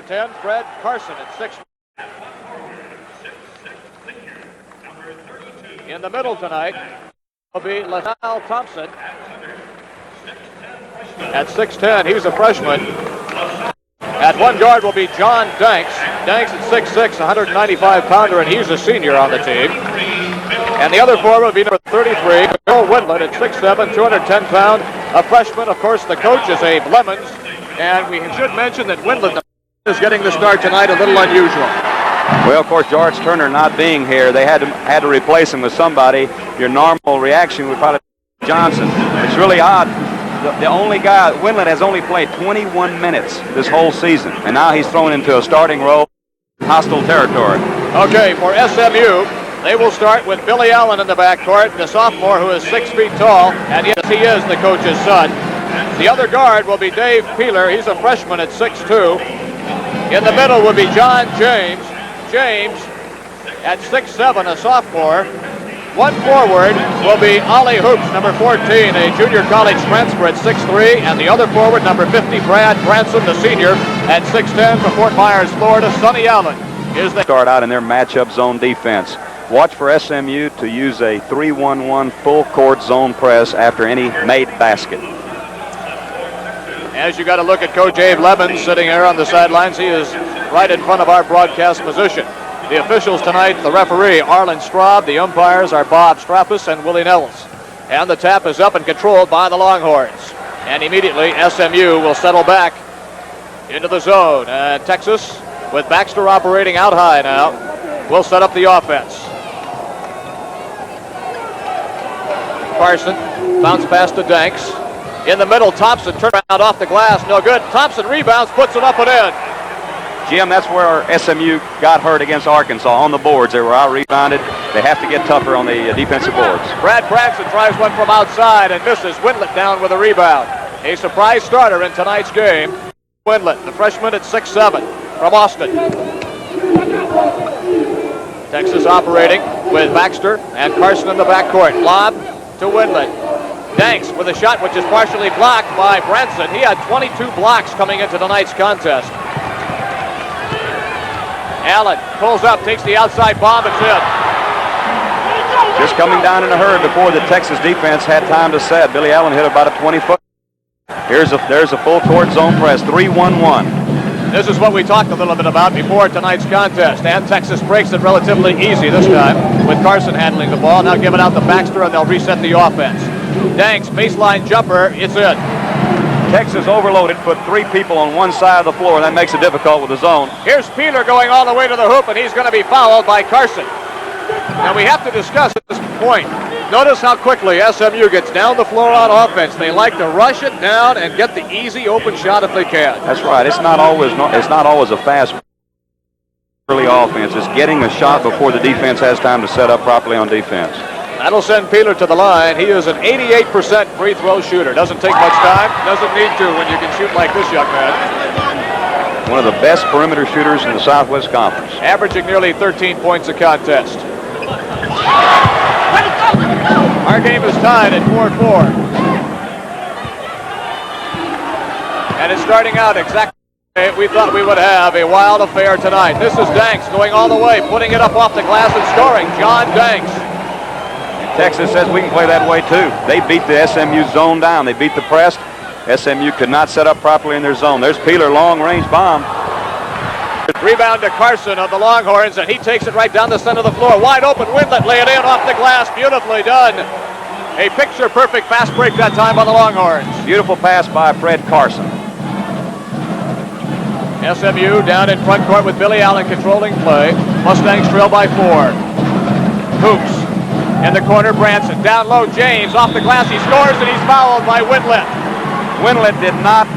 10, Fred Carson at 6. In the middle tonight will be LaSalle Thompson at 6'10". He's a freshman. At one guard will be John Danks. Danks at 6'6", 195-pounder, and he's a senior on the team. And the other forward will be number 33, Bill Windlet at 6'7", 210-pound, a freshman. Of course, the coach is Abe Lemons, and we should mention that Windlet is getting the start tonight, a little unusual. Well, of course, George Turner not being here, they had to replace him with somebody. Your normal reaction would probably be Johnson. It's really odd. The only guy, Windlet, has only played 21 minutes this whole season, and now he's thrown into a starting role, hostile territory. Okay, for SMU, they will start with Billy Allen in the backcourt, the sophomore who is 6 feet tall, and yes, he is the coach's son. The other guard will be Dave Peeler. He's a freshman at 6'2". In the middle will be John James. James at 6'7", a sophomore. One forward will be Ollie Hoops, number 14, a junior college transfer at 6'3", and the other forward, number 50, Brad Branson, the senior, at 6'10", from Fort Myers, Florida. Sonny Allen is the start out in their matchup zone defense. Watch for SMU to use a 3-1-1 full court zone press after any made basket. As you got to look at Coach Abe Lemons sitting here on the sidelines, he is right in front of our broadcast position. The officials tonight, the referee, Arlen Straub. The umpires are Bob Strappus and Willie Nells. And the tap is up and controlled by the Longhorns. And immediately, SMU will settle back into the zone. And Texas, with Baxter operating out high now, will set up the offense. Carson, bounce pass to Danks. In the middle, Thompson, turnaround off the glass, no good. Thompson rebounds, puts it up and in. Jim, that's where SMU got hurt against Arkansas on the boards. They were out-rebounded. They have to get tougher on the defensive boards. Brad Branson tries one from outside and misses. Windlet down with a rebound. A surprise starter in tonight's game. Windlet, the freshman at 6'7", from Austin. Texas operating with Baxter and Carson in the backcourt. Lob to Windlet. Danks with a shot which is partially blocked by Branson. He had 22 blocks coming into tonight's contest. Allen pulls up, takes the outside bomb, it's in. Just coming down in a hurry before the Texas defense had time to set. Billy Allen hit about a 20-foot. There's a full court zone press, 3-1-1. This is what we talked a little bit about before tonight's contest, and Texas breaks it relatively easy this time with Carson handling the ball. Now give it out to Baxter and they'll reset the offense. Danks, baseline jumper, it's in. Texas overloaded, put 3 people on one side of the floor, and that makes it difficult with the zone. Here's Peeler going all the way to the hoop, and he's going to be fouled by Carson. Now we have to discuss this point. Notice how quickly SMU gets down the floor on offense. They like to rush it down and get the easy open shot if they can. That's right. It's not always a fast early offense. It's getting a shot before the defense has time to set up properly on defense. That'll send Peeler to the line. He is an 88% free throw shooter. Doesn't take much time. Doesn't need to when you can shoot like this young man. One of the best perimeter shooters in the Southwest Conference. Averaging nearly 13 points a contest. Our game is tied at 4-4. And it's starting out exactly we thought we would have a wild affair tonight. This is Danks going all the way, putting it up off the glass and scoring. John Danks. Texas says we can play that way too. They beat the SMU zone down. They beat the press. SMU could not set up properly in their zone. There's Peeler, long-range bomb. Rebound to Carson of the Longhorns, and he takes it right down the center of the floor. Wide open, Windlet lay it in off the glass. Beautifully done. A picture-perfect fast break that time by the Longhorns. Beautiful pass by Fred Carson. SMU down in front court with Billy Allen controlling play. Mustangs trail by 4. Hoops. In the corner, Branson. Down low, James. Off the glass, he scores, and he's fouled by Windlet. Windlet did not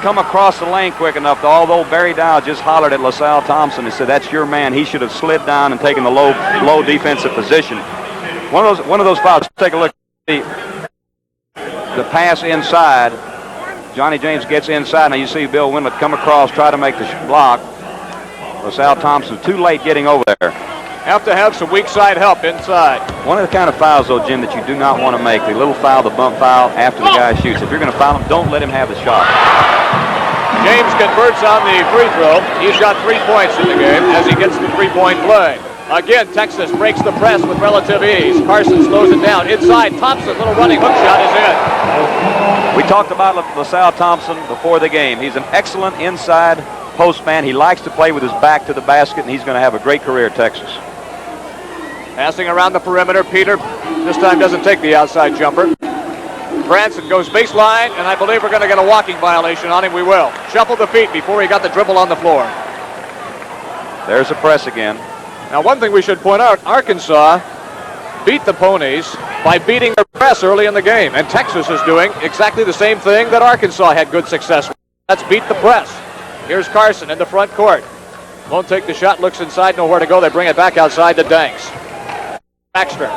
come across the lane quick enough, although Barry Dow just hollered at LaSalle Thompson and said, that's your man. He should have slid down and taken the low defensive position. One of those fouls. Take a look at the pass inside. Johnny James gets inside. Now you see Bill Windlet come across, try to make the block. LaSalle Thompson too late getting over there. Have to have some weak side help inside. One of the kind of fouls, though, Jim, that you do not want to make. The little foul, the bump foul after the guy shoots. If you're going to foul him, don't let him have the shot. James converts on the free throw. He's got 3 points in the game as he gets the three-point play. Again, Texas breaks the press with relative ease. Carson slows it down. Inside, Thompson, little running hook shot is in. We talked about LaSalle Thompson before the game. He's an excellent inside postman. He likes to play with his back to the basket, and he's going to have a great career at Texas. Passing around the perimeter, Peter this time doesn't take the outside jumper. Branson goes baseline, and I believe we're going to get a walking violation on him. We will. Shuffled the feet before he got the dribble on the floor. There's a press again. Now, one thing we should point out, Arkansas beat the Ponies by beating the press early in the game, and Texas is doing exactly the same thing that Arkansas had good success with. Let's beat the press. Here's Carson in the front court. Won't take the shot, looks inside, nowhere to go. They bring it back outside to Danks. Baxter.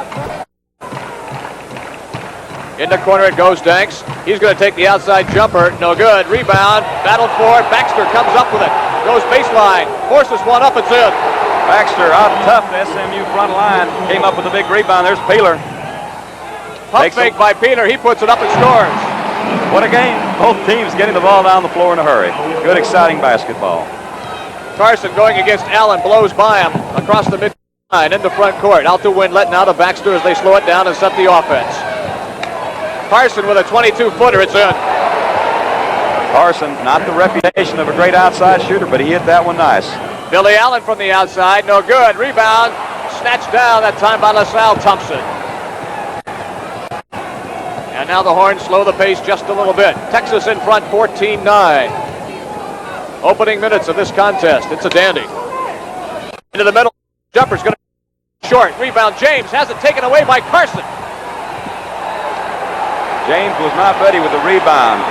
In the corner it goes, Danks. He's going to take the outside jumper. No good. Rebound. Battled for it. Baxter comes up with it. Goes baseline. Forces one up. It's in. Baxter out tough the SMU front line. Came up with a big rebound. There's Peeler. Pump fake by Peeler. He puts it up and scores. What a game. Both teams getting the ball down the floor in a hurry. Good, exciting basketball. Carson going against Allen. Blows by him across the midline in the front court. Out to Windlet. Now to Baxter as they slow it down and set the offense. Carson with a 22-footer. It's in. Carson, not the reputation of a great outside shooter, but he hit that one nice. Billy Allen from the outside. No good. Rebound. Snatched down that time by LaSalle Thompson. And now the Horns slow the pace just a little bit. Texas in front 14-9. Opening minutes of this contest. It's a dandy. Into the middle. Jumper's going to be short. Rebound. James has it taken away by Carson. James was not ready with the rebound.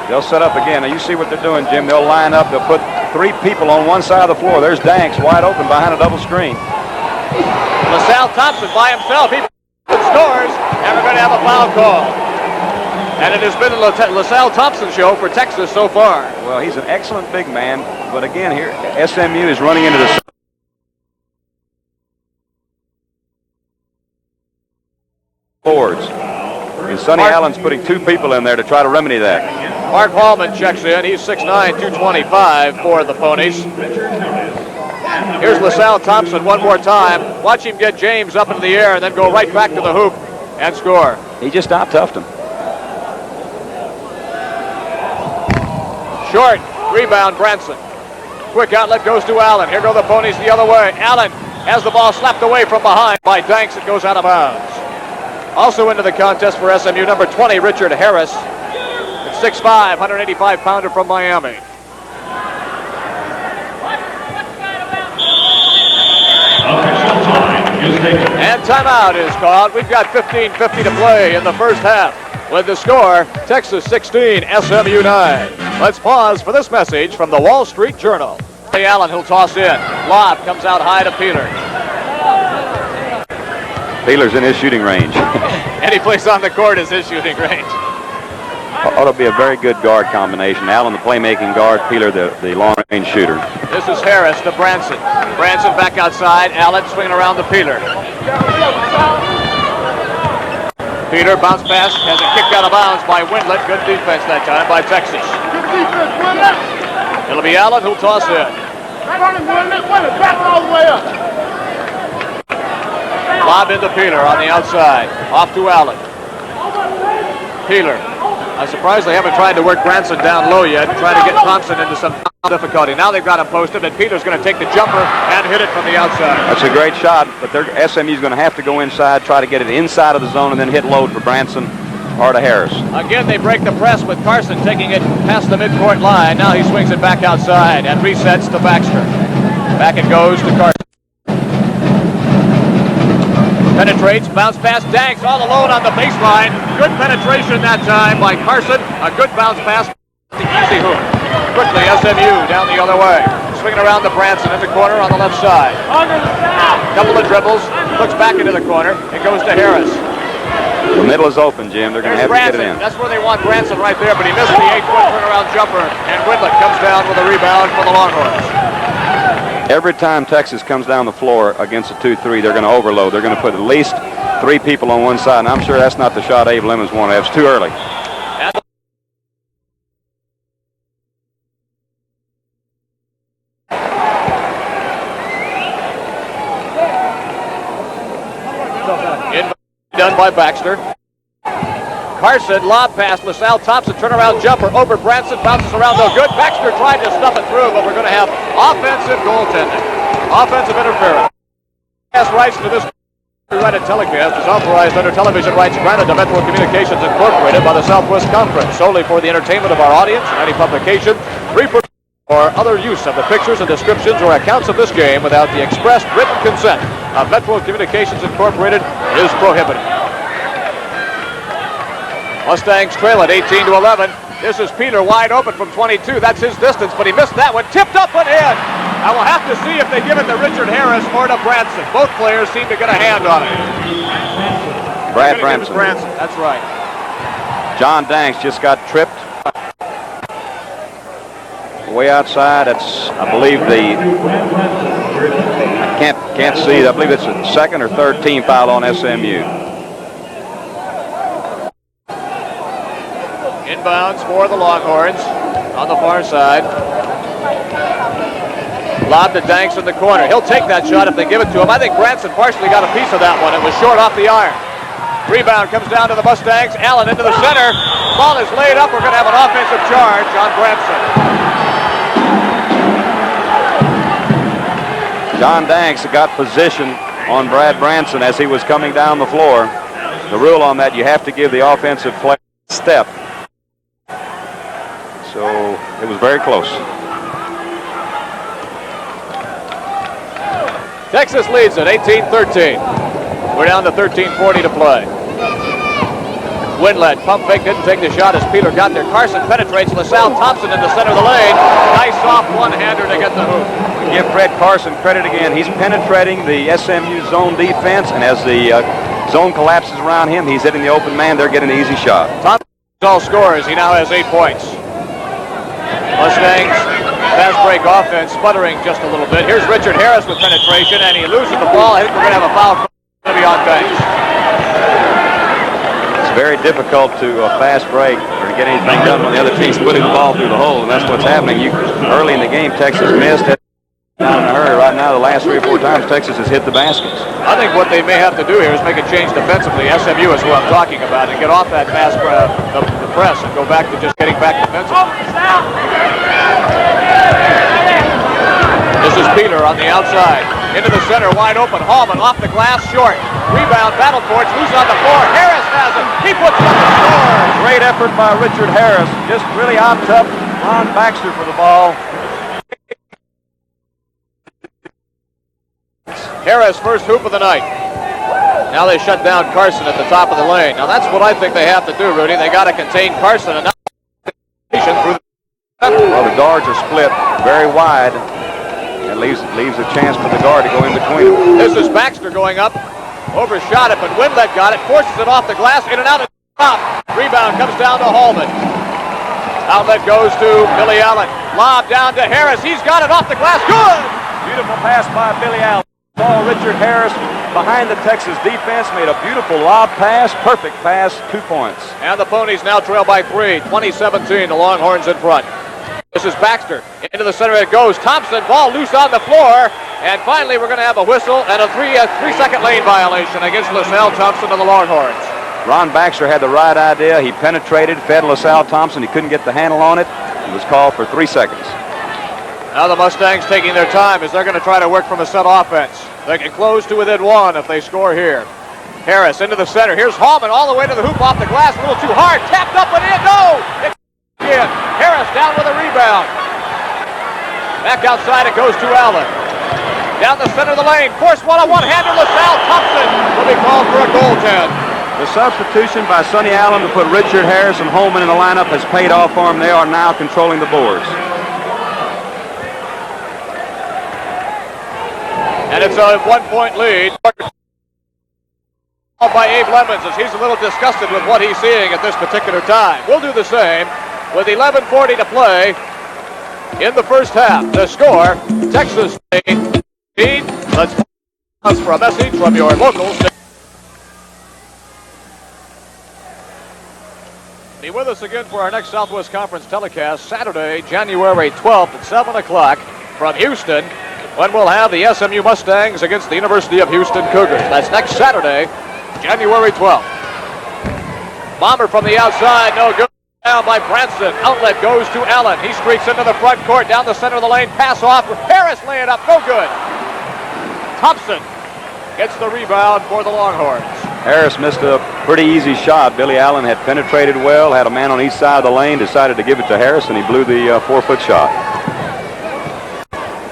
They'll set up again. Now you see what they're doing, Jim. They'll line up. They'll put 3 people on one side of the floor. There's Danks wide open behind a double screen. LaSalle Thompson by himself. He scores, and we're going to have a foul call. And it has been a LaSalle Thompson show for Texas so far. Well, he's an excellent big man, but again here, SMU is running into the boards. And Sonny Allen's putting 2 people in there to try to remedy that. Mark Hallman checks in. He's 6'9", 225 for the Ponies. Here's LaSalle Thompson one more time. Watch him get James up into the air and then go right back to the hoop and score. He just out-toughed him. Short. Rebound, Branson. Quick outlet goes to Allen. Here go the Ponies the other way. Allen has the ball slapped away from behind by Danks. It goes out of bounds. Also into the contest for SMU, number 20, Richard Harris. 6'5", 185-pounder from Miami. And timeout is called. We've got 15:50 to play in the first half. With the score, Texas 16, SMU 9. Let's pause for this message from the Wall Street Journal. Allen, he'll toss in. Lob comes out high to Peeler. Peeler's in his shooting range. Any place on the court is his shooting range. Ought to be a very good guard combination. Allen, the playmaking guard, Peeler, the long-range shooter. This is Harris to Branson. Branson back outside. Allen swinging around to Peeler. Peeler bounce pass, has it kicked out of bounds by Windlet. Good defense that time by Texas. It'll be Allen who'll toss in. Lob into Peeler on the outside. Off to Allen. Peeler. I'm surprised they haven't tried to work Branson down low yet and try to get Thompson into some difficulty. Now they've got him posted, and Peeler's going to take the jumper and hit it from the outside. That's a great shot, but SMU's going to have to go inside, try to get it inside of the zone, and then hit load for Branson or to Harris. Again, they break the press with Carson taking it past the midcourt line. Now he swings it back outside and resets to Baxter. Back it goes to Carson. Penetrates, bounce pass, Danks all alone on the baseline. Good penetration that time by Carson. A good bounce pass to easy hoop. Quickly, SMU down the other way. Swinging around to Branson in the corner on the left side. Couple of dribbles, looks back into the corner. It goes to Harris. The middle is open, Jim. They're going to have to get it in. That's where they want Branson right there, but he missed the 8-foot turnaround jumper, and Windlet comes down with a rebound for the Longhorns. Every time Texas comes down the floor against a 2-3, they're going to overload. They're going to put at least 3 people on one side, and I'm sure that's not the shot Abe Lemons wanted. It was too early. Done by Baxter. Carson, lob pass, LaSalle Thompson, turnaround jumper over Branson, bounces around, no good. Baxter tried to stuff it through, but we're going to have offensive goaltending. Offensive interference. Pass rights to this copyrighted telecast is authorized under television rights granted to Metro Communications Incorporated by the Southwest Conference, solely for the entertainment of our audience and any publication, reproduction, or other use of the pictures and descriptions or accounts of this game without the expressed written consent of Metro Communications Incorporated is prohibited. Mustangs trail at 18-11. This is Peeler wide open from 22. That's his distance, but he missed that one. Tipped up and in. I will have to see if they give it to Richard Harris or to Branson. Both players seem to get a hand on it. Brad Branson. That's right. John Danks just got tripped. Way outside. That's, I believe, I can't see. I believe it's the second or third team foul on SMU. Inbounds for the Longhorns on the far side. Lob to Danks in the corner. He'll take that shot if they give it to him. I think Branson partially got a piece of that one. It was short off the iron. Rebound comes down to the Mustangs. Allen into the center. Ball is laid up. We're going to have an offensive charge on Branson. John Danks got position on Brad Branson as he was coming down the floor. The rule on that, you have to give the offensive player a step. So it was very close. Texas leads it 18-13. We're down to 13:40 to play. Winlet, pump fake, didn't take the shot as Peeler got there. Carson penetrates. LaSalle Thompson in the center of the lane. Nice soft one-hander to get the hoop. Give Fred Carson credit again. He's penetrating the SMU zone defense, and as the zone collapses around him, he's hitting the open man. They're getting an easy shot. Thompson all scores. He now has 8 points. Mustangs fast break offense sputtering just a little bit. Here's Richard Harris with penetration, and he loses the ball. I think we're going to have a foul going to be on Danks. It's very difficult to fast break or to get anything done when the other team's putting the ball through the hole, and that's what's happening. Early in the game, Texas missed. Down in a hurry. Right now, the last 3 or 4 times Texas has hit the baskets. I think what they may have to do here is make a change defensively. SMU is who I'm talking about, and get off that fast the press and go back to just getting back defensively. This is Peeler on the outside. Into the center, wide open. Hallman off the glass, short. Rebound, battle for it. Loose on the floor. Harris has it. He puts it up the score. Great effort by Richard Harris. Just really on top. Ron Baxter for the ball. Harris first hoop of the night. Now they shut down Carson at the top of the lane. Now that's what I think they have to do, Rudy. They got to contain Carson and through the well, the guards are split very wide. That leaves a chance for the guard to go in between them. This is Baxter going up. Overshot it, but Winlet got it. Forces it off the glass. In and out of the top. Rebound comes down to Hallman. Outlet goes to Billy Allen. Lob down to Harris. He's got it off the glass. Good! Beautiful pass by Billy Allen. Ball Richard Harris behind the Texas defense, made a beautiful lob pass, perfect pass, 2 points. And the Ponies now trail by 3, 20-17, the Longhorns in front. This is Baxter, into the center it goes. Thompson, ball loose on the floor, and finally we're going to have a whistle and a three-second lane violation against LaSalle Thompson and the Longhorns. Ron Baxter had the right idea. He penetrated, fed LaSalle Thompson. He couldn't get the handle on it. He was called for 3 seconds. Now the Mustangs taking their time as they're going to try to work from a set offense. They can close to within 1 if they score here. Harris into the center. Here's Hallman all the way to the hoop off the glass. A little too hard. Tapped up and in. No! It's in. Harris down with a rebound. Back outside it goes to Allen. Down the center of the lane. Force one on one-hander. LaSalle Thompson will be called for a goaltend. The substitution by Sonny Allen to put Richard Harris and Holman in the lineup has paid off for them. They are now controlling the boards. And it's a 1-point lead by Abe Lemons as he's a little disgusted with what he's seeing at this particular time. We'll do the same with 11:40 to play in the first half. The score, Texas lead. Let's pause for a message from your local station. Be with us again for our next Southwest Conference telecast Saturday, January 12th at 7 o'clock from Houston, when we'll have the SMU Mustangs against the University of Houston Cougars. That's next Saturday January 12th. Bomber from the outside, no good. Down by Branson. Outlet goes to Allen. He streaks into the front court, down the center of the lane. Pass off. Harris laying up, no good. Thompson gets the rebound for the Longhorns. Harris missed a pretty easy shot. Billy Allen had penetrated well, had a man on each side of the lane, decided to give it to Harris, and he blew the 4-foot shot.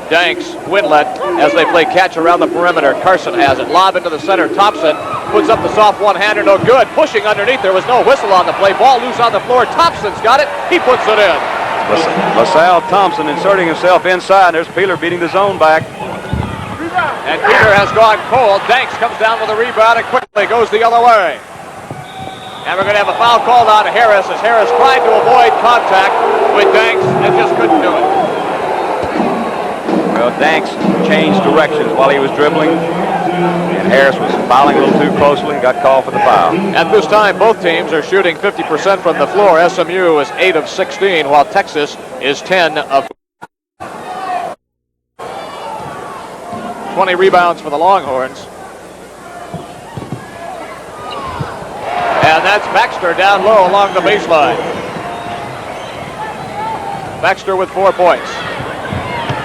Danks, Winlet, as they play catch around the perimeter. Carson has it. Lob into the center. Thompson puts up the soft one-hander. No good. Pushing underneath. There was no whistle on the play. Ball loose on the floor. Thompson's got it. He puts it in. LaSalle Thompson inserting himself inside. There's Peeler beating the zone back. And Peeler has gone cold. Danks comes down with a rebound and quickly goes the other way. And we're going to have a foul called on Harris as Harris tried to avoid contact with Danks and just couldn't do it. Well, Danks changed directions while he was dribbling, and Harris was fouling a little too closely and got called for the foul. At this time, both teams are shooting 50% from the floor. SMU is 8 of 16, while Texas is 10 of 20 rebounds for the Longhorns. And that's Baxter down low along the baseline. Baxter with 4 points.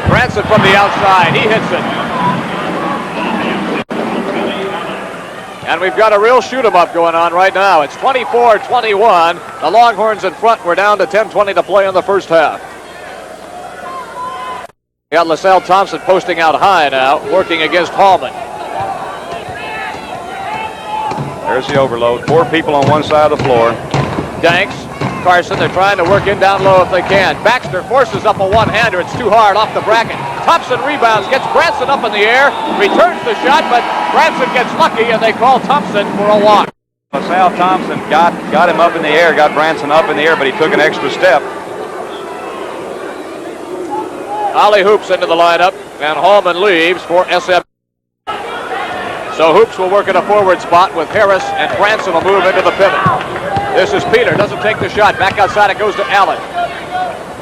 Branson from the outside, he hits it. And we've got a real shoot-em-up going on right now. It's 24-21. The Longhorns in front. We're down to 10:20 to play in the first half. We got LaSalle Thompson posting out high now, working against Hallman. There's the overload. 4 people on one side of the floor. Danks, Carson, they're trying to work in down low if they can. Baxter forces up a one-hander. It's too hard off the bracket. Thompson rebounds, gets Branson up in the air, returns the shot, but Branson gets lucky, and they call Thompson for a walk. LaSalle Thompson got him up in the air, got Branson up in the air, but he took an extra step. Ollie Hoops into the lineup, and Hallman leaves for SM. So Hoops will work in a forward spot with Harris, and Branson will move into the pivot. This is Peeler, doesn't take the shot. Back outside it goes to Allen.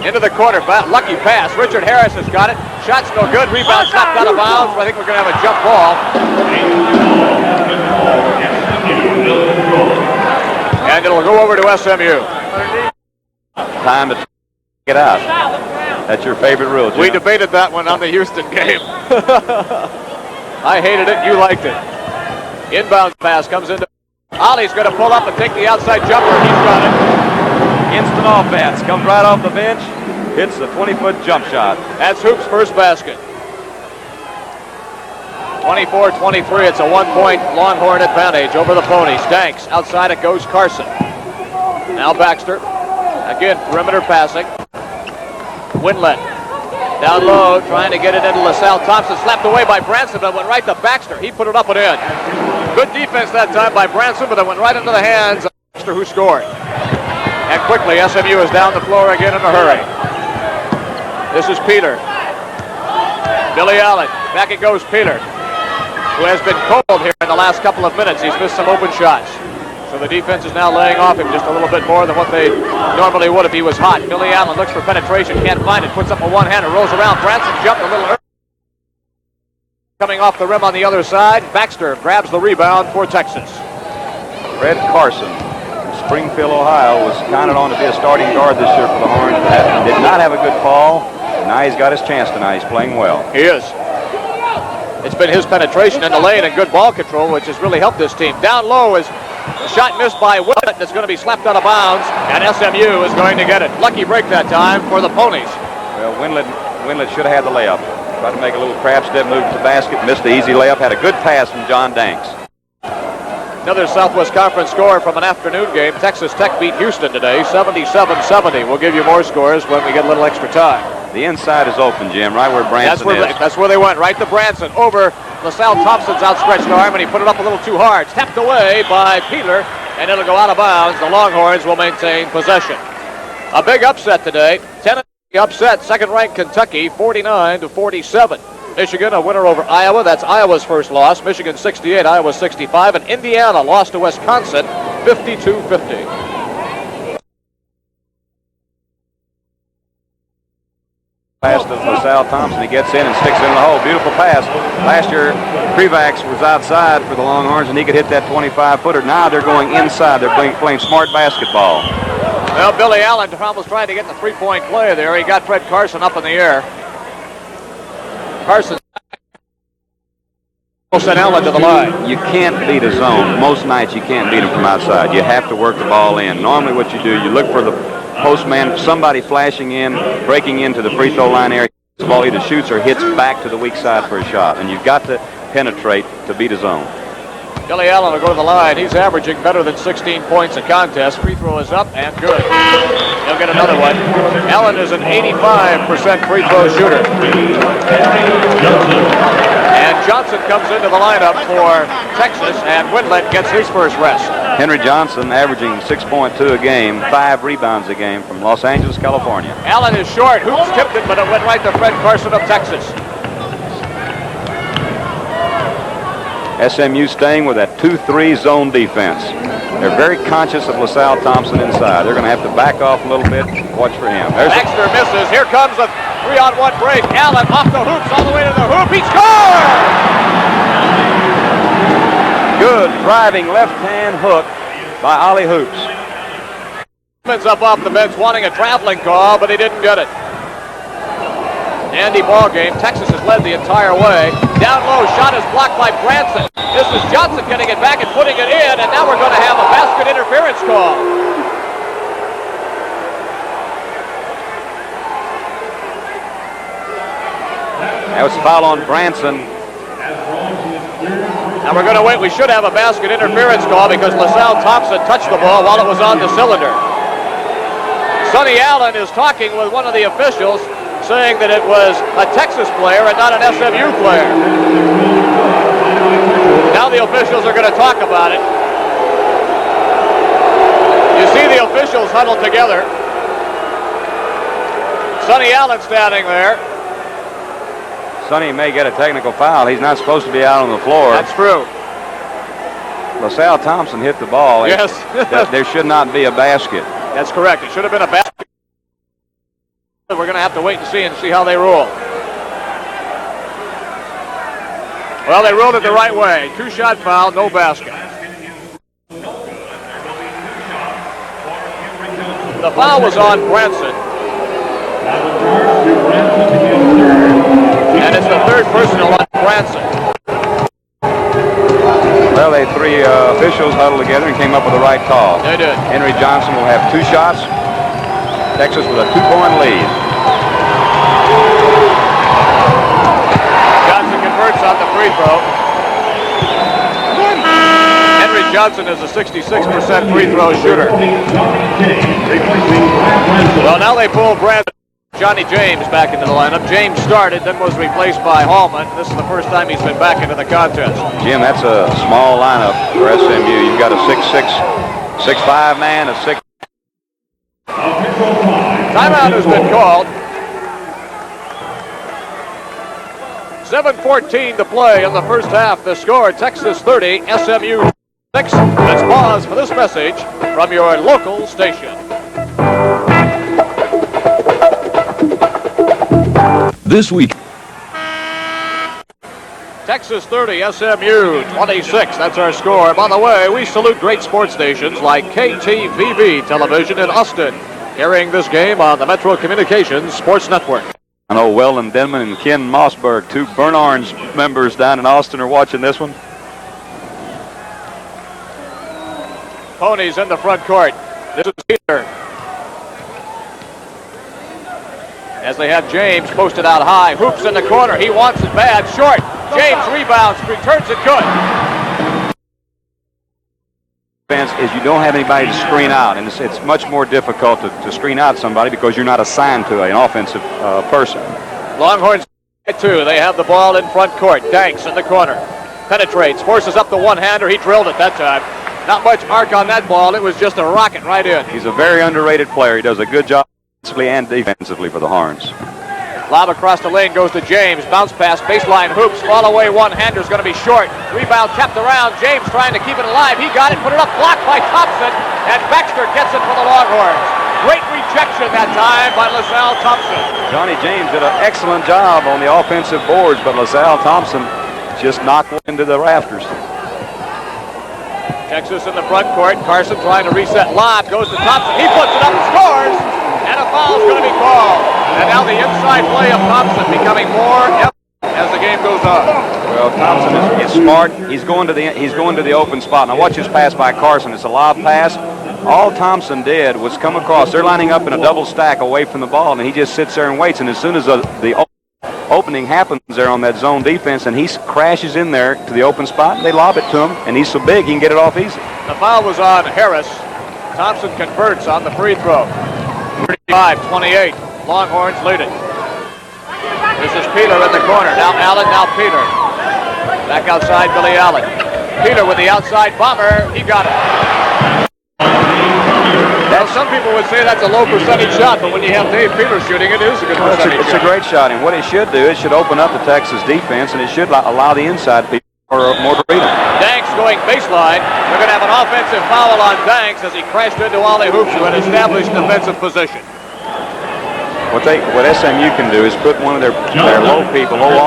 Into the corner, lucky pass. Richard Harris has got it. Shot's no good. Rebound slapped out of bounds. I think we're going to have a jump ball. And it'll go over to SMU. Time to get out. That's your favorite rule, Jim. We debated that one on the Houston game. I hated it. You liked it. Inbound pass comes into. Ollie's going to pull up and take the outside jumper. He's got it. Instant offense. Comes right off the bench. Hits the 20-foot jump shot. That's Hoops' first basket. 24-23. It's a 1-point Longhorn advantage over the Ponies. Danks. Outside it goes Carson. Now Baxter. Again, perimeter passing. Winlet. Down low, trying to get it into LaSalle Thompson. Slapped away by Branson, but went right to Baxter. He put it up and in. Good defense that time by Branson, but it went right into the hands of Baxter, who scored. And quickly, SMU is down the floor again in a hurry. This is Peeler. Billy Allen. Back it goes Peeler, who has been cold here in the last couple of minutes. He's missed some open shots. So the defense is now laying off him just a little bit more than what they normally would if he was hot. Billy Allen looks for penetration, can't find it, puts up a one-hander, rolls around. Branson jumped a little early. Coming off the rim on the other side, Baxter grabs the rebound for Texas. Fred Carson, Springfield, Ohio, was counted on to be a starting guard this year for the Horns. Did not have a good fall. Now he's got his chance tonight. He's playing well. He is. It's been his penetration in the lane and good ball control, which has really helped this team. Down low is a shot missed by Willett that's going to be slapped out of bounds, and SMU is going to get it. Lucky break that time for the Ponies. Well, Winlet should have had the layup. Tried to make a little crab step move to the basket, missed the easy layup, had a good pass from John Danks. Another Southwest Conference score from an afternoon game. Texas Tech beat Houston today, 77-70. We'll give you more scores when we get a little extra time. The inside is open, Jim, right where Branson is. That's where they went, right to Branson, over LaSalle Thompson's outstretched arm, and he put it up a little too hard. Tapped away by Peeler, and it'll go out of bounds. The Longhorns will maintain possession. A big upset today. Tennessee upset second-ranked Kentucky, 49-47. Michigan, a winner over Iowa. That's Iowa's first loss. Michigan 68, Iowa 65. And Indiana lost to Wisconsin 52-50. pass to LaSalle Thompson. He gets in and sticks it in the hole. Beautiful pass. Last year, Prevax was outside for the Longhorns, and he could hit that 25-footer. Now they're going inside. They're playing smart basketball. Well, Billy Allen was trying to get the three-point play there. He got Fred Carson up in the air. Carson sent Allen to the line. You can't beat a zone. Most nights you can't beat them from outside. You have to work the ball in. Normally what you do, you look for the postman, somebody flashing in, breaking into the free throw line area. The ball either shoots or hits back to the weak side for a shot. And you've got to penetrate to beat a zone. Billy Allen will go to the line. He's averaging better than 16 points a contest. Free throw is up and good. He'll get another one. Allen is an 85% free throw shooter. And Johnson comes into the lineup for Texas, and Windlet gets his first rest. Henry Johnson averaging 6.2 a game, 5 rebounds a game from Los Angeles, California. Allen is short. Hoops tipped it, but it went right to Fred Carson of Texas. SMU staying with that 2-3 zone defense. They're very conscious of LaSalle Thompson inside. They're going to have to back off a little bit. Watch for him. Baxter misses. Here comes a 3-on-1 break. Allen off the hoops all the way to the hoop. He scores! Good driving left-hand hook by Ollie Hoops. Up off the bench wanting a traveling call, but he didn't get it. Andy ball game. Texas has led the entire way. Down low, shot is blocked by Branson. This is Johnson getting it back and putting it in, and now we're going to have a basket interference call. That was a foul on Branson. Now we're going to wait. We should have a basket interference call because LaSalle Thompson touched the ball while it was on the cylinder. Sonny Allen is talking with one of the officials, saying that it was a Texas player and not an SMU player. Now the officials are going to talk about it. You see the officials huddled together. Sonny Allen standing there. Sonny may get a technical foul. He's not supposed to be out on the floor. That's true. LaSalle Thompson hit the ball. Yes. There should not be a basket. That's correct. It should have been a basket. We're going to have to wait and see how they rule. Well, they ruled it the right way. 2-shot foul, no basket. The foul was on Branson. And it's the third personal on Branson. Well, they three officials huddled together and came up with the right call. They did. Henry Johnson will have 2 shots. Texas with a 2-point lead. Johnson converts on the free throw. Henry Johnson is a 66% free throw shooter. Well, now they pull Brandon. Johnny James back into the lineup. James started, then was replaced by Hallman. This is the first time he's been back into the contest. Jim, that's a small lineup for SMU. You've got a 6'6", 6'5" man, a 6. Timeout has been called. 7:14 to play in the first half. The score, Texas 30, SMU 6. Let's pause for this message from your local station. This week. Texas 30, SMU 26. That's our score. By the way, we salute great sports stations like KTVB Television in Austin, carrying this game on the Metro Communications Sports Network. I know Weldon Denman and Ken Mossberg, 2 Burn Orange members down in Austin, are watching this one. Ponies in the front court. This is Peter. As they have James posted out high. Hoops in the corner. He wants it bad. Short. James rebounds. Returns it good. Is you don't have anybody to screen out, and it's much more difficult to screen out somebody because you're not assigned to an offensive person. Longhorns at 2. They have the ball in front court. Danks in the corner. Penetrates. Forces up the one-hander. He drilled it that time. Not much arc on that ball. It was just a rocket right in. He's a very underrated player. He does a good job offensively and defensively for the Horns. Lob across the lane goes to James. Bounce pass, baseline hoops. Fall away one-hander's going to be short. Rebound kept around. James trying to keep it alive. He got it, put it up, blocked by Thompson. And Baxter gets it for the Longhorns. Great return rejection that time by LaSalle Thompson. Johnny James did an excellent job on the offensive boards, but LaSalle Thompson just knocked one into the rafters. Texas in the front court. Carson trying to reset. Lob goes to Thompson. He puts it up and scores. And a foul is going to be called. And now the inside play of Thompson becoming more evident as the game goes on. Well, Thompson is smart. He's going to the open spot. Now watch his pass by Carson. It's a lob pass. All Thompson did was come across. They're lining up in a double stack away from the ball, and he just sits there and waits. And as soon as the opening happens there on that zone defense, and he crashes in there to the open spot, and they lob it to him, and he's so big he can get it off easy. The foul was on Harris. Thompson converts on the free throw. 35-28. Longhorns lead it. This is Peeler in the corner. Now Allen, now Peeler. Back outside, Billy Allen. Peeler with the outside bomber. He got it. Now, some people would say that's a low percentage shot, but when you have Dave Peeler shooting, it is a good percentage shot. It's a great shot, and what it should do, it should open up the Texas defense, and it should allow the inside people more freedom. Danks going baseline. We're going to have an offensive foul on Danks as he crashed into Wally Hoops, who had established defensive position. What SMU can do is put one of their low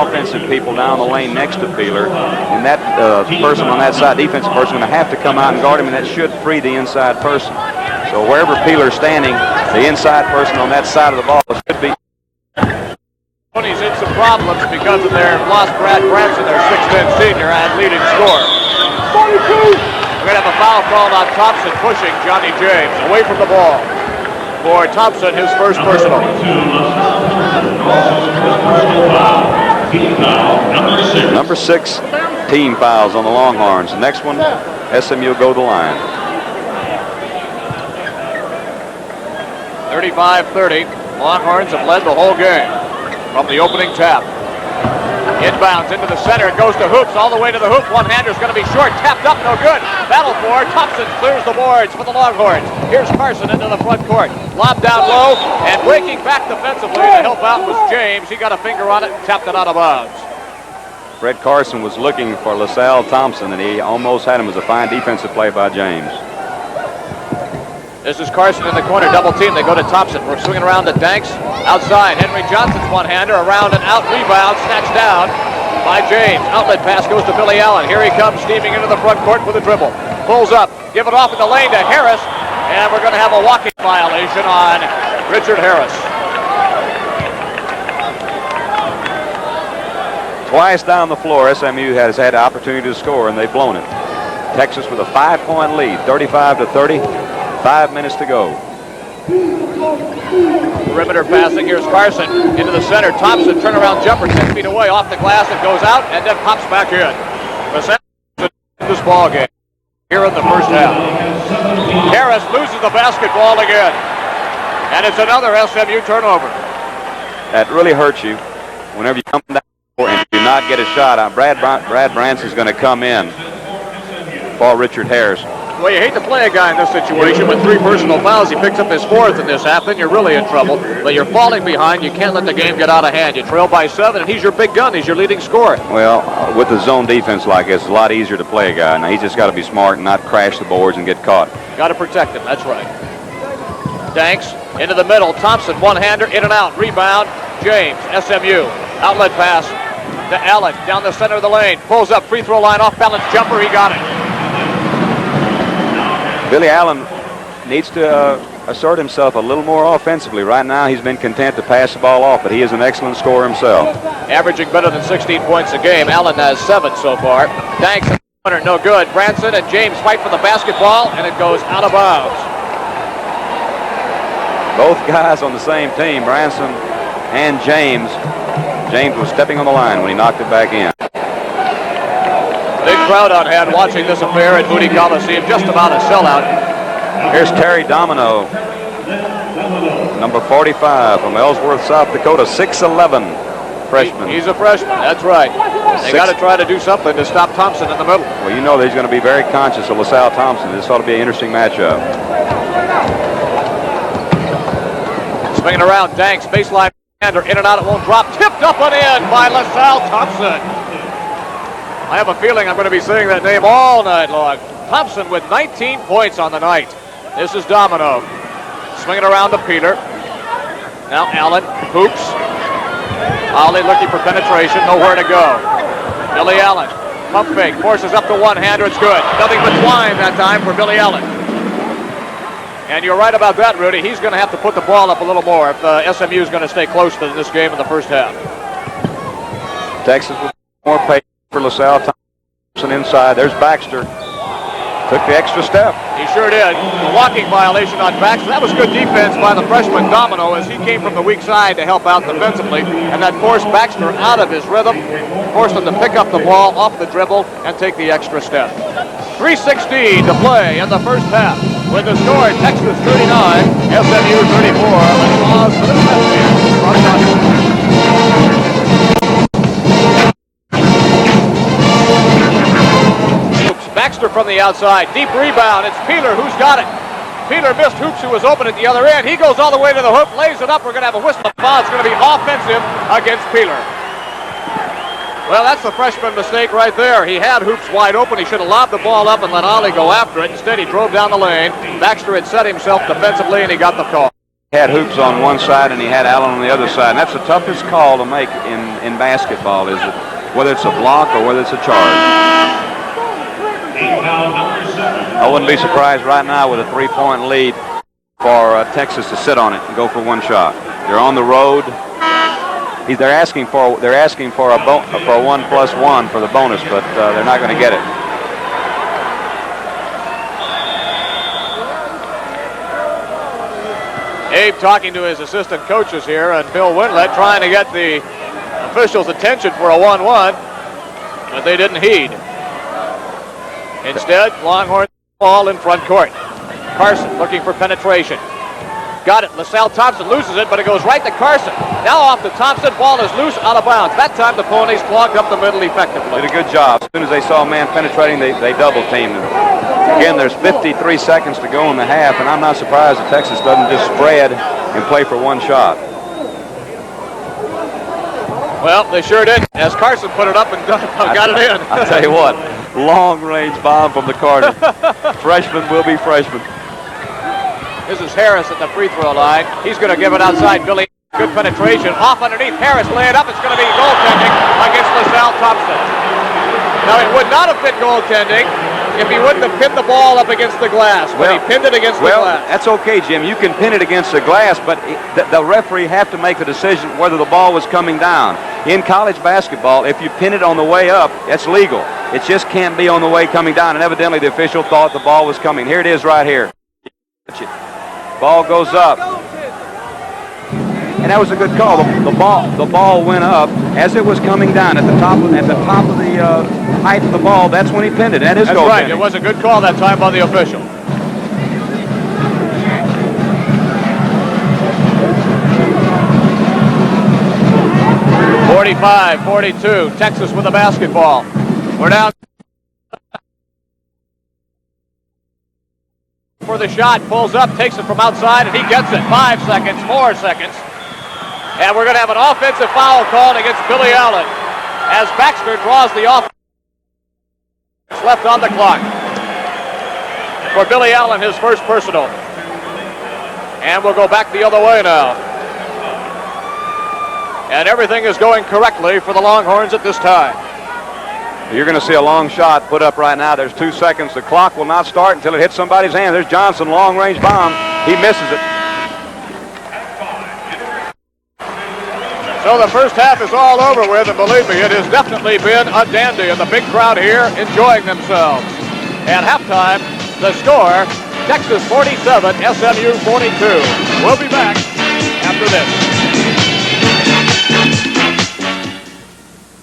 offensive people down the lane next to Peeler, and that person on that side, defensive person, is going to have to come out and guard him, and that should free the inside person. So wherever Peeler's standing, the inside person on that side of the ball should be. He's in some problems because of their lost Brad Branson, their 6'10" senior and leading scorer. We're going to have a foul called on Thompson pushing Johnny James away from the ball. For Thompson, his first personal. Number 6 team fouls on the Longhorns. The next one, SMU go to the line. 35-30. Longhorns have led the whole game from the opening tap. Inbounds into the center. It goes to Hoops all the way to the hoop. One-hander's going to be short. Tapped up, no good. Battle for Thompson clears the boards for the Longhorns. Here's Carson into the front court. Lob down low, and breaking back defensively to help out was James. He got a finger on it and tapped it out of bounds. Fred Carson was looking for LaSalle Thompson, and he almost had him. As a fine defensive play by James. This is Carson in the corner, double team. They go to Thompson. We're swinging around to Danks. Outside, Henry Johnson's one-hander, around and out, rebound, snatched down by James. Outlet pass goes to Billy Allen. Here he comes, steaming into the front court with a dribble. Pulls up, give it off in the lane to Harris, and we're going to have a walking violation on Richard Harris. Twice down the floor, SMU has had the opportunity to score, and they've blown it. Texas with a 5-point lead, 35-30. 5 minutes to go. Perimeter passing. Here's Carson into the center. Thompson turnaround jumper 10 feet away off the glass. It goes out and then pops back in. This ball game here in the first half. Harris loses the basketball again, and it's another SMU turnover. That really hurts you whenever you come down and do not get a shot. Brad Branson's going to come in for Richard Harris. Well, you hate to play a guy in this situation with 3 personal fouls. He picks up his 4th in this half, then you're really in trouble. But you're falling behind. You can't let the game get out of hand. You trail by 7, and he's your big gun. He's your leading scorer. Well, with the zone defense like this, it's a lot easier to play a guy. Now, he's just got to be smart and not crash the boards and get caught. Got to protect him. That's right. Danks into the middle. Thompson, one-hander, in and out. Rebound, James, SMU. Outlet pass to Allen down the center of the lane. Pulls up, free throw line, off-balance jumper. He got it. Billy Allen needs to assert himself a little more offensively. Right now, he's been content to pass the ball off, but he is an excellent scorer himself. Averaging better than 16 points a game. Allen has 7 so far. Danks in the corner, no good. Branson and James fight for the basketball, and it goes out of bounds. Both guys on the same team, Branson and James. James was stepping on the line when he knocked it back in. Big crowd on hand watching this affair at Moody Coliseum, just about a sellout. Here's Terry Domino, number 45 from Ellsworth, South Dakota, 6'11", freshman. He's a freshman, that's right. They got to try to do something to stop Thompson in the middle. Well, you know that he's going to be very conscious of LaSalle Thompson. This ought to be an interesting matchup. Swinging around, Danks, baseline, in and out, it won't drop. Tipped up and in by LaSalle Thompson. I have a feeling I'm going to be saying that name all night long. Thompson with 19 points on the night. This is Domino. Swinging around to Peeler. Now Allen hoops. Ollie looking for penetration, nowhere to go. Billy Allen, pump fake, forces up the one-hander, it's good. Nothing but twine that time for Billy Allen. And you're right about that, Rudy. He's going to have to put the ball up a little more if SMU is going to stay close to this game in the first half. Texas with more pace for LaSalle Thompson inside. There's Baxter. Took the extra step. He sure did. A walking violation on Baxter. That was good defense by the freshman Domino as he came from the weak side to help out defensively. And that forced Baxter out of his rhythm, forced him to pick up the ball off the dribble and take the extra step. 3:16 to play in the first half. With the score, Texas 39, SMU 34. Let's pause for the fifth here. Baxter from the outside, deep rebound. It's Peeler who's got it. Peeler missed Hoops, who was open at the other end. He goes all the way to the hoop, lays it up. We're going to have a whistle foul. It's going to be offensive against Peeler. Well, that's the freshman mistake right there. He had Hoops wide open. He should have lobbed the ball up and let Ollie go after it. Instead, he drove down the lane. Baxter had set himself defensively, and he got the call. He had Hoops on one side, and he had Allen on the other side. And that's the toughest call to make in basketball, is it, whether it's a block or whether it's a charge. I wouldn't be surprised right now with a 3-point lead for Texas to sit on it and go for one shot. They're on the road. They're asking for a 1+1 for the bonus, but they're not going to get it. Abe talking to his assistant coaches here, and Bill Windlet trying to get the officials' attention for a 1-1, but they didn't heed. Instead, Longhorns ball in front court. Carson looking for penetration. Got it. LaSalle Thompson loses it, but it goes right to Carson. Now off to Thompson. Ball is loose, out of bounds. That time the Ponies clogged up the middle effectively. Did a good job. As soon as they saw a man penetrating, they double-teamed him. Again, there's 53 seconds to go in the half, and I'm not surprised that Texas doesn't just spread and play for one shot. Well, they sure did, as Carson put it up and got it in. I'll tell you what, long-range bomb from the corner. Freshman will be freshman. This is Harris at the free throw line. He's going to give it outside. Billy, good penetration. Off underneath. Harris lay it up. It's going to be goaltending against LaSalle Thompson. Now, it would not have been goaltending if he wouldn't have pinned the ball up against the glass. But he pinned it against the glass. That's okay, Jim. You can pin it against the glass, but the referee have to make the decision whether the ball was coming down. In college basketball, if you pin it on the way up, that's legal. It just can't be on the way coming down, and evidently the official thought the ball was coming. Here it is right here. Ball goes up. And that was a good call. The ball went up as it was coming down at the top of the height of the ball. That's when he pinned it. That is That's right. It was a good call that time by the official. (45-42). Texas with the basketball. We're down for the shot. Pulls up, takes it from outside, and he gets it. 5 seconds, 4 seconds. And we're going to have an offensive foul called against Billy Allen as Baxter draws the offense. Left on the clock for Billy Allen, his first personal. And we'll go back the other way now. And everything is going correctly for the Longhorns at this time. You're going to see a long shot put up right now. There's 2 seconds. The clock will not start until it hits somebody's hand. There's Johnson, long-range bomb. He misses it. So the first half is all over with, and believe me, it has definitely been a dandy, and the big crowd here enjoying themselves. At halftime, the score, Texas 47, SMU 42. We'll be back after this.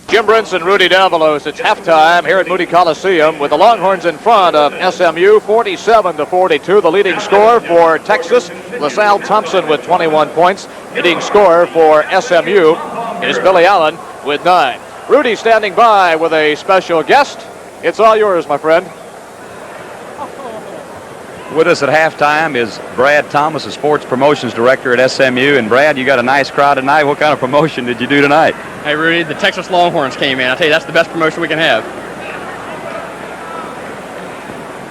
Jim Brinson, Rudy Davalos. It's halftime here at Moody Coliseum with the Longhorns in front of SMU 47-42. The leading scorer for Texas, LaSalle Thompson with 21 points. Leading scorer for SMU is Billy Allen with 9. Rudy standing by with a special guest. It's all yours, my friend. With us at halftime is Brad Thomas, the sports promotions director at SMU. And Brad, you got a nice crowd tonight. What kind of promotion did you do tonight? Hey, Rudy, the Texas Longhorns came in. I tell you, that's the best promotion we can have.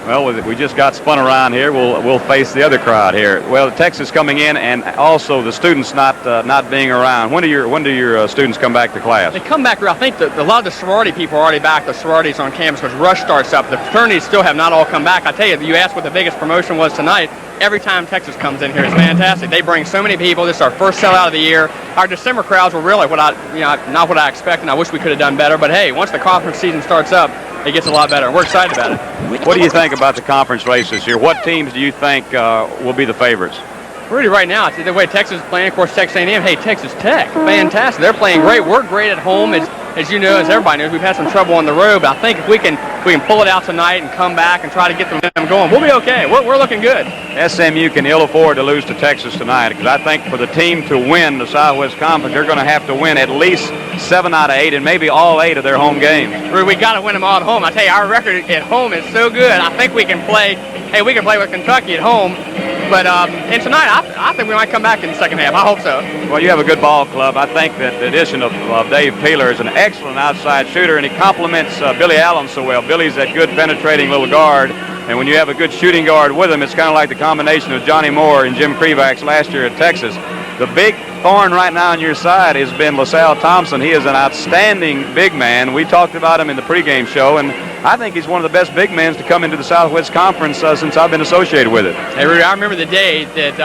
Well, we just got spun around here. We'll face the other crowd here. Well, Texas coming in, and also the students not being around. When do your students come back to class? They come back. I think a lot of the sorority people are already back. The sororities on campus because rush starts up. The fraternities still have not all come back. I tell you, you asked what the biggest promotion was tonight. Every time Texas comes in here, it's fantastic. They bring so many people. This is our first sellout of the year. Our December crowds were really not what I expected, and I wish we could have done better. But hey, once the conference season starts up, it gets a lot better. We're excited about it. What do you think about the conference race this year? What teams do you think will be the favorites? Rudy, right now, the way Texas is playing, of course, Texas A&M. Hey, Texas Tech, fantastic. They're playing great. We're great at home. As you know, as everybody knows, we've had some trouble on the road. But I think if we can pull it out tonight and come back and try to get them going, we'll be okay. We're looking good. SMU can ill afford to lose to Texas tonight because I think for the team to win the Southwest Conference, they're going to have to win at least 7 out of 8 and maybe all 8 of their home games. Rudy, we got to win them all at home. I tell you, our record at home is so good. I think we can play. Hey, we can play with Kentucky at home. But and tonight, I think we might come back in the second half. I hope so. Well, you have a good ball club. I think that the addition of Dave Peeler is an excellent outside shooter, and he complements Billy Allen so well. Billy's that good penetrating little guard, and when you have a good shooting guard with him, it's kind of like the combination of Johnny Moore and Jim Krivaks last year at Texas. The big thorn right now on your side has been LaSalle Thompson. He is an outstanding big man. We talked about him in the pregame show, and I think he's one of the best big men to come into the Southwest Conference since I've been associated with it. Hey, Rudy, I remember the day that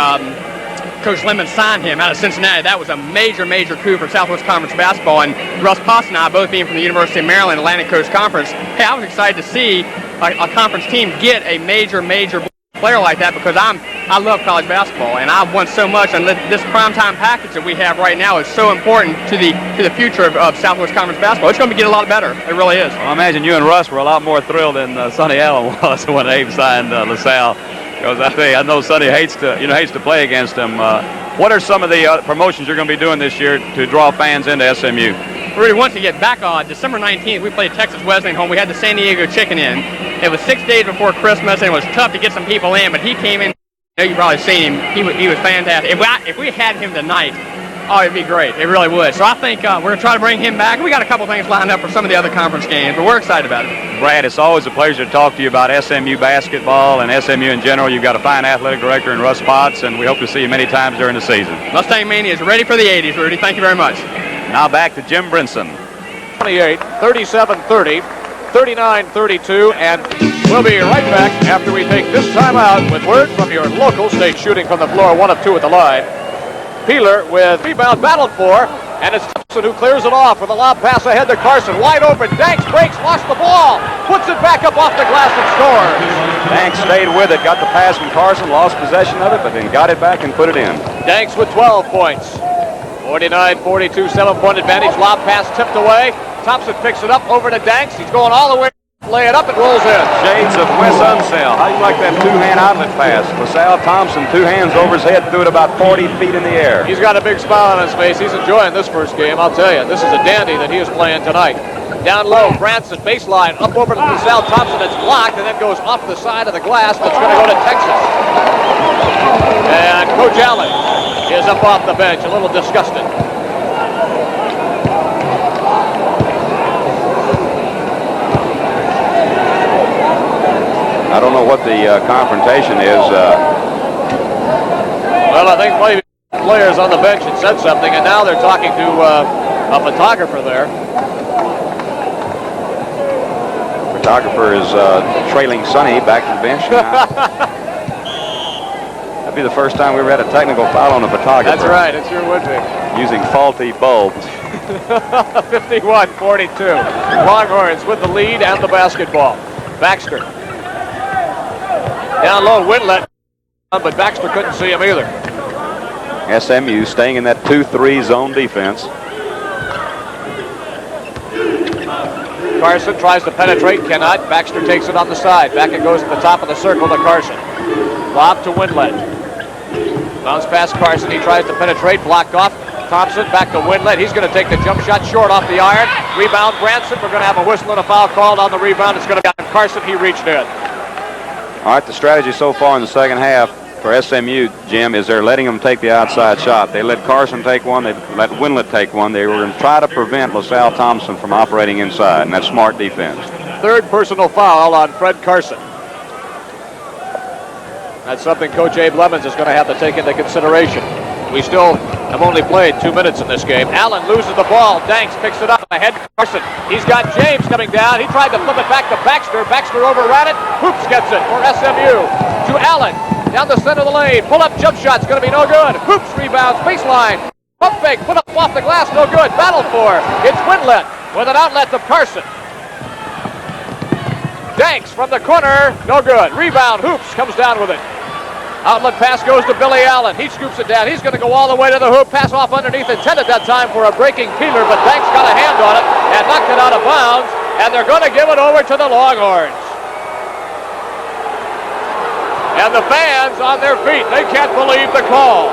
Coach Lemon signed him out of Cincinnati. That was a major, major coup for Southwest Conference basketball. And Russ Potts and I, both being from the University of Maryland Atlantic Coast Conference, hey, I was excited to see a conference team get a major, major player like that because I love college basketball and I've won so much, and this primetime package that we have right now is so important to the future of Southwest Conference basketball. It's going to get a lot better. It really is. Well, I imagine you and Russ were a lot more thrilled than Sonny Allen was when Abe signed LaSalle, because I tell you, I know Sonny hates to play against him. What are some of the promotions you're going to be doing this year to draw fans into SMU? Rudy, once we get back on December 19th, we played Texas Wesleyan home. We had the San Diego Chicken in. It was 6 days before Christmas, and it was tough to get some people in, but he came in. I know you've probably seen him. He was fantastic. If we had him tonight, oh, it'd be great. It really would. So I think we're going to try to bring him back. We got a couple things lined up for some of the other conference games, but we're excited about it. Brad, it's always a pleasure to talk to you about SMU basketball and SMU in general. You've got a fine athletic director in Russ Potts, and we hope to see you many times during the season. Mustang Mania is ready for the 80s, Rudy. Thank you very much. Now back to Jim Brinson. 28, 37-30, 39-32, and we'll be right back after we take this time out with word from your local state shooting from the floor, 1 of 2 at the line. Peeler with rebound battled for, and it's Thompson who clears it off with a lob pass ahead to Carson. Wide open, Danks breaks, lost the ball, puts it back up off the glass and scores. Danks stayed with it, got the pass from Carson, lost possession of it, but then got it back and put it in. Danks with 12 points. 49-42, 7-point advantage. Lob pass tipped away. Thompson picks it up over to Danks. He's going all the way. Lay it up, it rolls in. Shades of Wes Unseld. How do you like that two-hand outlet pass? LaSalle Thompson, 2 hands over his head, threw it about 40 feet in the air. He's got a big smile on his face. He's enjoying this first game, I'll tell you. This is a dandy that he is playing tonight. Down low, Branson, baseline, up over to LaSalle Thompson. It's blocked and then goes off the side of the glass. That's going to go to Texas. And Coach Allen is up off the bench, a little disgusted. I don't know what the confrontation is. Well, I think maybe players on the bench had said something, and now they're talking to a photographer there. Photographer is trailing Sonny back to the bench. That'd be the first time we ever had a technical foul on a photographer. That's right, it sure would be. Using faulty bulbs. 51-42. Longhorns with the lead and the basketball. Baxter. Down low, Winlet, but Baxter couldn't see him either. SMU staying in that 2-3 zone defense. Carson tries to penetrate, cannot. Baxter takes it on the side. Back it goes to the top of the circle to Carson. Lob to Winlet. Bounce past Carson. He tries to penetrate, blocked off. Thompson back to Winlet. He's going to take the jump shot short off the iron. Rebound, Branson. We're going to have a whistle and a foul called on the rebound. It's going to be on Carson. He reached in. All right, the strategy so far in the second half for SMU, Jim, is they're letting them take the outside shot. They let Carson take one. They let Winlet take one. They were going to try to prevent LaSalle Thompson from operating inside, and that's smart defense. 3rd personal foul on Fred Carson. That's something Coach Abe Lemons is going to have to take into consideration. We still have only played 2 minutes in this game. Allen loses the ball. Danks picks it up ahead to Carson. He's got James coming down. He tried to flip it back to Baxter. Baxter overran it. Hoops gets it for SMU. To Allen. Down the center of the lane. Pull up jump shot's going to be no good. Hoops rebounds. Baseline. Pump fake. Put up off the glass. No good. Battle for. It's Windlet with an outlet to Carson. Danks from the corner, no good. Rebound, Hoops comes down with it. Outlet pass goes to Billy Allen. He scoops it down. He's going to go all the way to the hoop. Pass off underneath, intended that time for a breaking Peeler, but Danks got a hand on it and knocked it out of bounds, and they're going to give it over to the Longhorns. And the fans on their feet, they can't believe the call.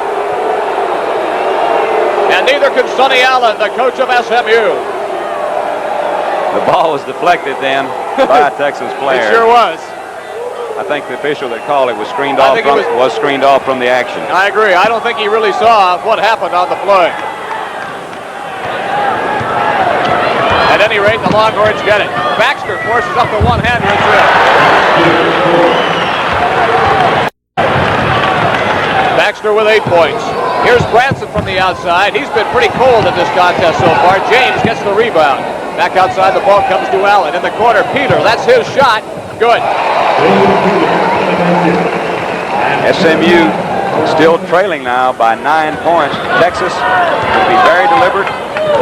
And neither can Sonny Allen, the coach of SMU. The ball was deflected then by a Texas player. It sure was. I think the official that called it was screened off from the action. I agree. I don't think he really saw what happened on the play. At any rate, the Longhorns get it. Baxter forces up the one-hander. It's in. Baxter with 8 points. Here's Branson from the outside. He's been pretty cold in this contest so far. James gets the rebound. Back outside, the ball comes to Allen. In the corner, Peeler. That's his shot. Good. SMU still trailing now by 9 points. Texas will be very deliberate.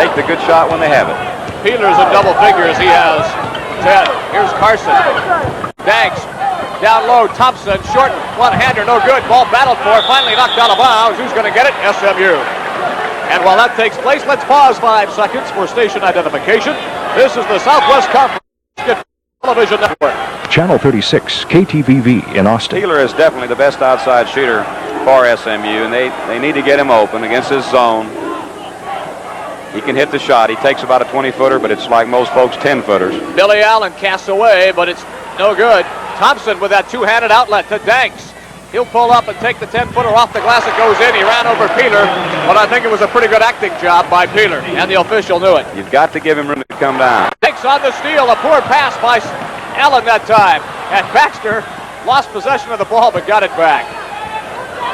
Take the good shot when they have it. Peeler's in double figures. He has 10. Here's Carson. Danks. Down low, Thompson. Short one-hander. No good. Ball battled for. Finally knocked out of bounds. Who's going to get it? SMU. And while that takes place, let's pause 5 seconds for station identification. This is the Southwest Conference Television Network. Channel 36, KTVV in Austin. Peeler is definitely the best outside shooter for SMU, and they need to get him open against his zone. He can hit the shot. He takes about a 20-footer, but it's like most folks' 10-footers. Billy Allen casts away, but it's no good. Thompson with that two-handed outlet to Danks. He'll pull up and take the 10-footer off the glass. It goes in. He ran over Peeler, but I think it was a pretty good acting job by Peeler, and the official knew it. You've got to give him room to come down. Danks on the steal. A poor pass by Allen that time. And Baxter lost possession of the ball, but got it back.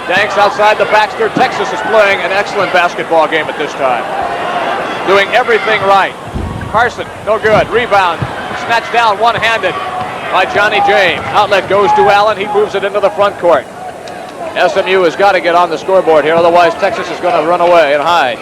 Danks outside the Baxter. Texas is playing an excellent basketball game at this time. Doing everything right. Carson, no good. Rebound. Snatched down one-handed by Johnny James. Outlet goes to Allen. He moves it into the front court. SMU has got to get on the scoreboard here, otherwise Texas is going to run away and hide.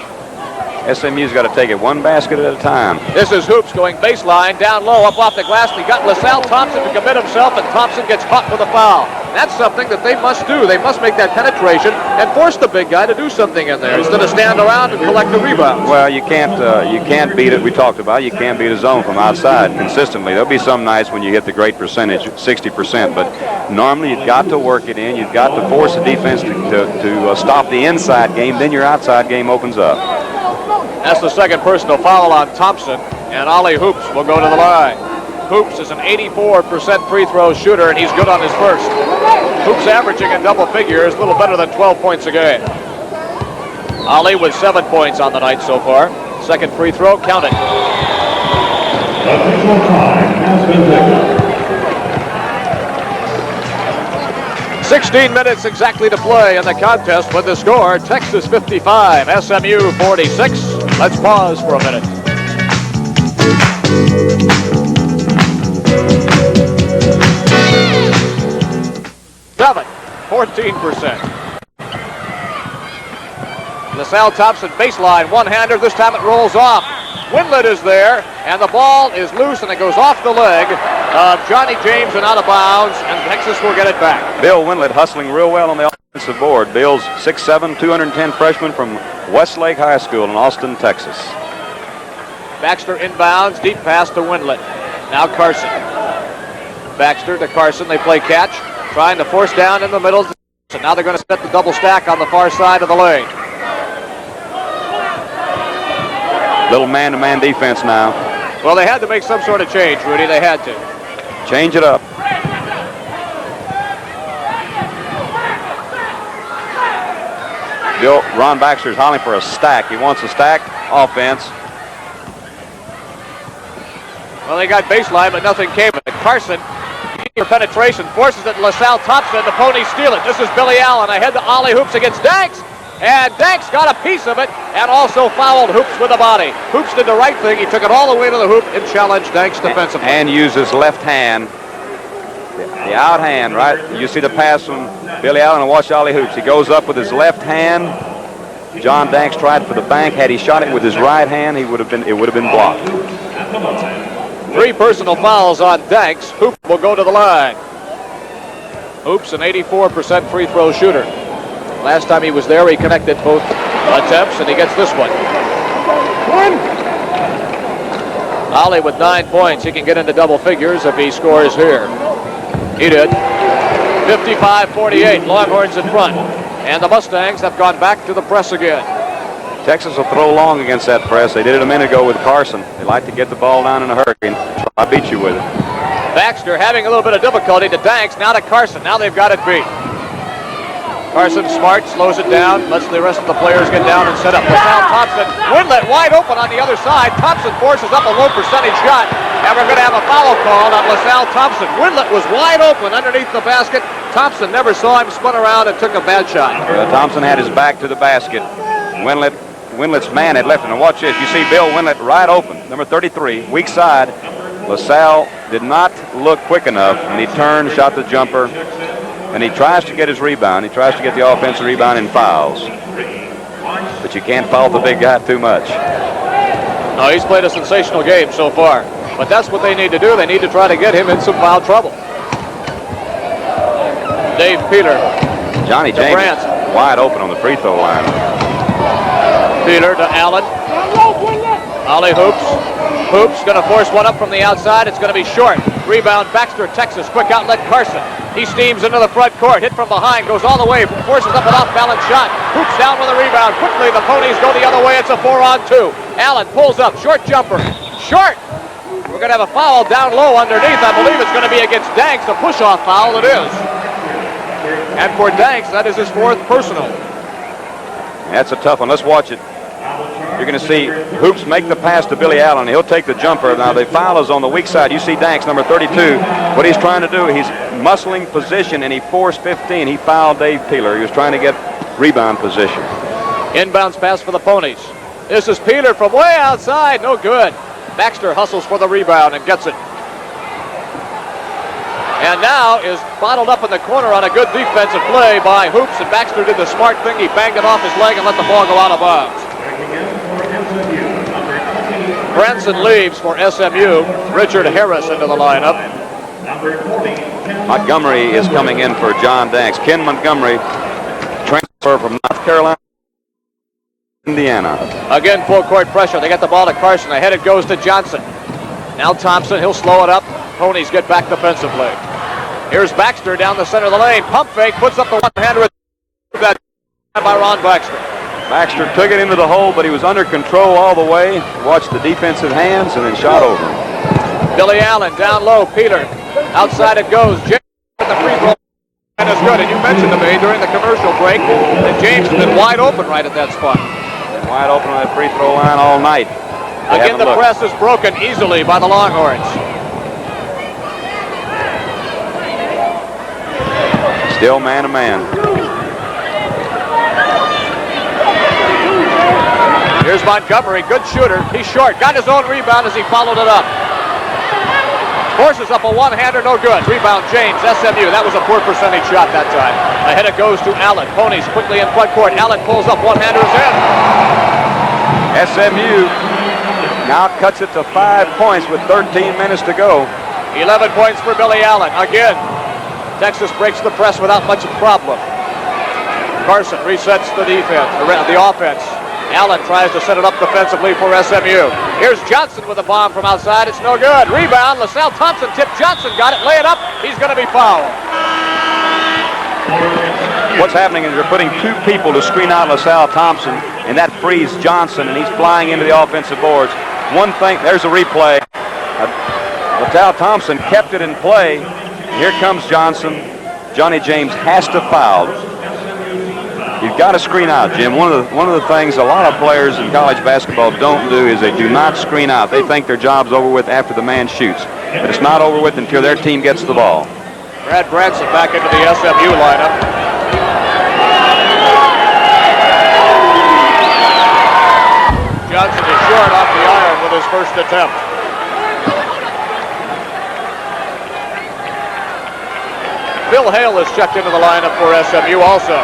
SMU's got to take it one basket at a time. This is Hoops going baseline, down low, up off the glass. He got LaSalle Thompson to commit himself, and Thompson gets caught with a foul. That's something that they must do. They must make that penetration and force the big guy to do something in there instead of stand around and collect the rebounds. Well, you can't beat it. We talked about it. You can't beat a zone from outside consistently. There'll be some nights when you hit the great percentage, 60%, but normally you've got to work it in. You've got to force the defense to stop the inside game. Then your outside game opens up. That's the second personal foul on Thompson, and Ollie Hoops will go to the line. Hoops is an 84% free throw shooter, and he's good on his first. Hoops averaging in double figures, a little better than 12 points a game. Ollie with 7 points on the night so far. Second free throw, count it. Official time has been taken. 16 minutes exactly to play in the contest with the score, Texas 55, SMU 46. Let's pause for a minute. Seven, 14%. LaSalle Thompson baseline, one-hander. This time it rolls off. Windlet is there, and the ball is loose, and it goes off the leg of Johnny James and out of bounds, and Texas will get it back. Bill Windlet hustling real well on the offensive board. Bill's 6'7", 210 freshman from Westlake High School in Austin, Texas. Baxter inbounds, deep pass to Windlet. Now Carson. Baxter to Carson. They play catch, trying to force down in the middle. So now they're going to set the double stack on the far side of the lane. Little man-to-man defense now. Well, they had to make some sort of change, Rudy. They had to. Change it up. Ron Baxter's hollering for a stack. He wants a stack offense. Well, they got baseline, but nothing came of it. Carson, for penetration, forces it to LaSalle Thompson. The Ponies steal it. This is Billy Allen ahead to Ollie Hoops against Danks. And Danks got a piece of it and also fouled Hoops with the body. Hoops did the right thing. He took it all the way to the hoop and challenged Danks defensively. And used his left hand, the out hand, right? You see the pass from Billy Allen and watch Ollie Hoops. He goes up with his left hand. John Danks tried for the bank. Had he shot it with his right hand, it would have been blocked. 3 personal fouls on Danks. Hoops will go to the line. Hoops, an 84% free throw shooter. Last time he was there, he connected both attempts, and he gets this one. Ollie with 9 points. He can get into double figures if he scores here. He did. 55-48, Longhorns in front. And the Mustangs have gone back to the press again. Texas will throw long against that press. They did it a minute ago with Carson. They like to get the ball down in a hurry and try to beat you with it. Baxter having a little bit of difficulty to Danks, now to Carson. Now they've got it beat. Carson smart, slows it down, lets the rest of the players get down and set up. LaSalle Thompson, Windlet wide open on the other side. Thompson forces up a low percentage shot, and we're going to have a foul called on LaSalle Thompson. Windlet was wide open underneath the basket. Thompson never saw him, spun around and took a bad shot. Thompson had his back to the basket. Windlet's man had left him. And watch this. You see Bill Windlet right open, number 33, weak side. LaSalle did not look quick enough, and he turned, shot the jumper, and he tries to get his rebound. He tries to get the offensive rebound and fouls. But you can't foul the big guy too much. No, he's played a sensational game so far. But that's what they need to do. They need to try to get him in some foul trouble. Dave Peeler. Johnny James wide open on the free throw line. Peeler to Allen. Ollie Hoops. Hoops going to force one up from the outside. It's going to be short. Rebound Baxter, Texas. Quick outlet Carson. He steams into the front court. Hit from behind. Goes all the way. Forces up an off-balance shot. Hoops down with a rebound. Quickly the Ponies go the other way. It's a 4-on-2. Allen pulls up. Short jumper. Short. We're going to have a foul down low underneath. I believe it's going to be against Danks. A push-off foul it is. And for Danks, that is his 4th personal. That's a tough one. Let's watch it. You're going to see Hoops make the pass to Billy Allen. He'll take the jumper. Now, the foul is on the weak side. You see Danks, number 32. What he's trying to do, he's muscling position, and he forced 15. He fouled Dave Peeler. He was trying to get rebound position. Inbounds pass for the Ponies. This is Peeler from way outside. No good. Baxter hustles for the rebound and gets it. And now is bottled up in the corner on a good defensive play by Hoops, and Baxter did the smart thing. He banged it off his leg and let the ball go out of bounds. Branson leaves for SMU. Richard Harris into the lineup. Montgomery is coming in for John Danks. Ken Montgomery, transfer from North Carolina, Indiana. Again, full court pressure. They get the ball to Carson. Ahead it goes to Johnson. Now Thompson, he'll slow it up. Ponies get back defensively. Here's Baxter down the center of the lane. Pump fake, puts up the one-hander that by Ron Baxter. Baxter took it into the hole, but he was under control all the way. Watched the defensive hands and then shot over him. Billy Allen down low. Peeler. Outside it goes. James with the free throw. And it's good. And you mentioned to me during the commercial break that James has been wide open right at that spot. Wide open on that free throw line all night. Again, the press is broken easily by the Longhorns. Still man-to-man. Here's Montgomery, good shooter. He's short, got his own rebound as he followed it up. Forces up a one-hander, no good. Rebound James, SMU. That was a poor percentage shot that time. Ahead it goes to Allen. Ponies quickly in front court. Allen pulls up, one-hander's in. SMU now cuts it to 5 points with 13 minutes to go. 11 points for Billy Allen. Again, Texas breaks the press without much problem. Carson resets the defense, the offense. Allen tries to set it up defensively for SMU. Here's Johnson with a bomb from outside. It's no good. Rebound. LaSalle Thompson tipped. Johnson got it. Lay it up. He's going to be fouled. What's happening is you're putting 2 people to screen out LaSalle Thompson, and that frees Johnson, and he's flying into the offensive boards. One thing, there's a replay. LaSalle Thompson kept it in play. Here comes Johnson. Johnny James has to foul. You've got to screen out, Jim. One of the things a lot of players in college basketball don't do is they do not screen out. They think their job's over with after the man shoots. But it's not over with until their team gets the ball. Brad Branson back into the SMU lineup. Johnson is short off the iron with his first attempt. Phil Hale is checked into the lineup for SMU also.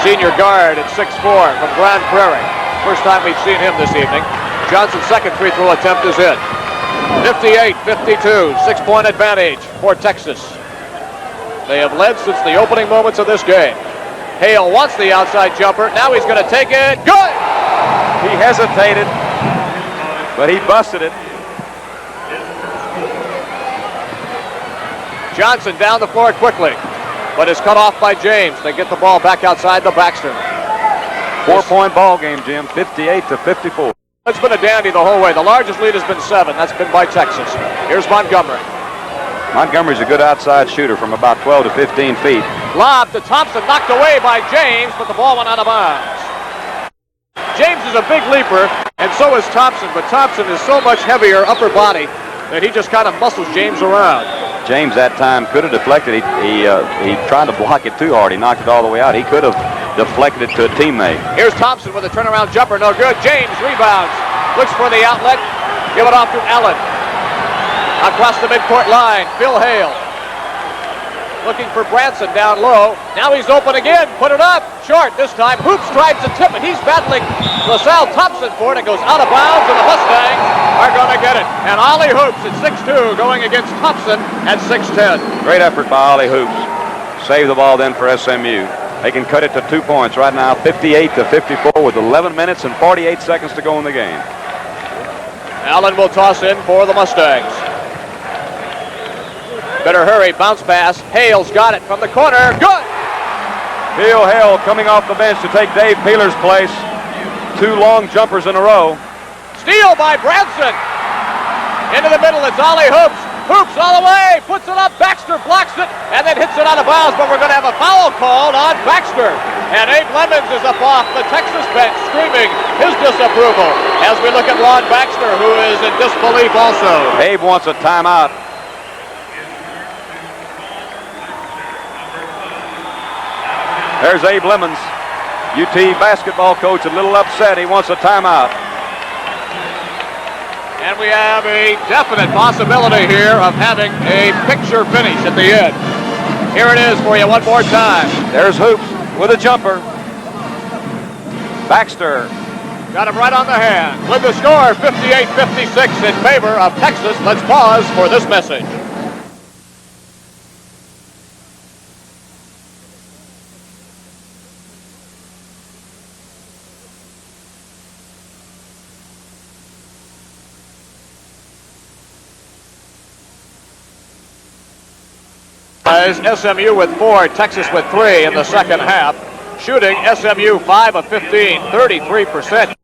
Senior guard at 6'4" from Grand Prairie. First time we've seen him this evening. Johnson's second free throw attempt is in. 58-52, 6-point advantage for Texas. They have led since the opening moments of this game. Hale wants the outside jumper. Now he's going to take it. Good! He hesitated, but he busted it. Johnson down the floor quickly, but is cut off by James. They get the ball back outside the Baxter. 4-point ball game, Jim, 58-54. It's been a dandy the whole way. The largest lead has been 7. That's been by Texas. Here's Montgomery. Montgomery's a good outside shooter from about 12 to 15 feet. Lob to Thompson, knocked away by James, but the ball went out of bounds. James is a big leaper, and so is Thompson, but Thompson is so much heavier upper body that he just kind of muscles James around. James that time could have deflected. He tried to block it too hard. He knocked it all the way out. He could have deflected it to a teammate. Here's Thompson with a turnaround jumper. No good. James rebounds. Looks for the outlet. Give it off to Allen. Across the midcourt line, Phil Hale. Looking for Branson down low. Now he's open again. Put it up. Short this time. Hoops tries to tip it. He's battling LaSalle Thompson for it. It goes out of bounds, and the Mustangs are going to get it. And Ollie Hoops at 6'2", going against Thompson at 6'10". Great effort by Ollie Hoops. Save the ball then for SMU. They can cut it to 2 points right now, 58-54 with 11 minutes and 48 seconds to go in the game. Allen will toss in for the Mustangs. Better hurry, bounce pass. Hale's got it from the corner. Good! Phil Hale coming off the bench to take Dave Peeler's place. 2 long jumpers in a row. Steal by Branson. Into the middle, it's Ollie Hoops. Hoops all the way, puts it up. Baxter blocks it and then hits it out of bounds, but we're going to have a foul called on Baxter. And Abe Lemons is up off the Texas bench screaming his disapproval as we look at Lon Baxter, who is in disbelief also. Abe wants a timeout. There's Abe Lemons, UT basketball coach, a little upset. He wants a timeout. And we have a definite possibility here of having a picture finish at the end. Here it is for you one more time. There's Hoops with a jumper. Baxter. Got him right on the hand. With the score 58-56 in favor of Texas. Let's pause for this message. SMU with 4, Texas with 3 in the second half. Shooting SMU 5 of 15, 33%.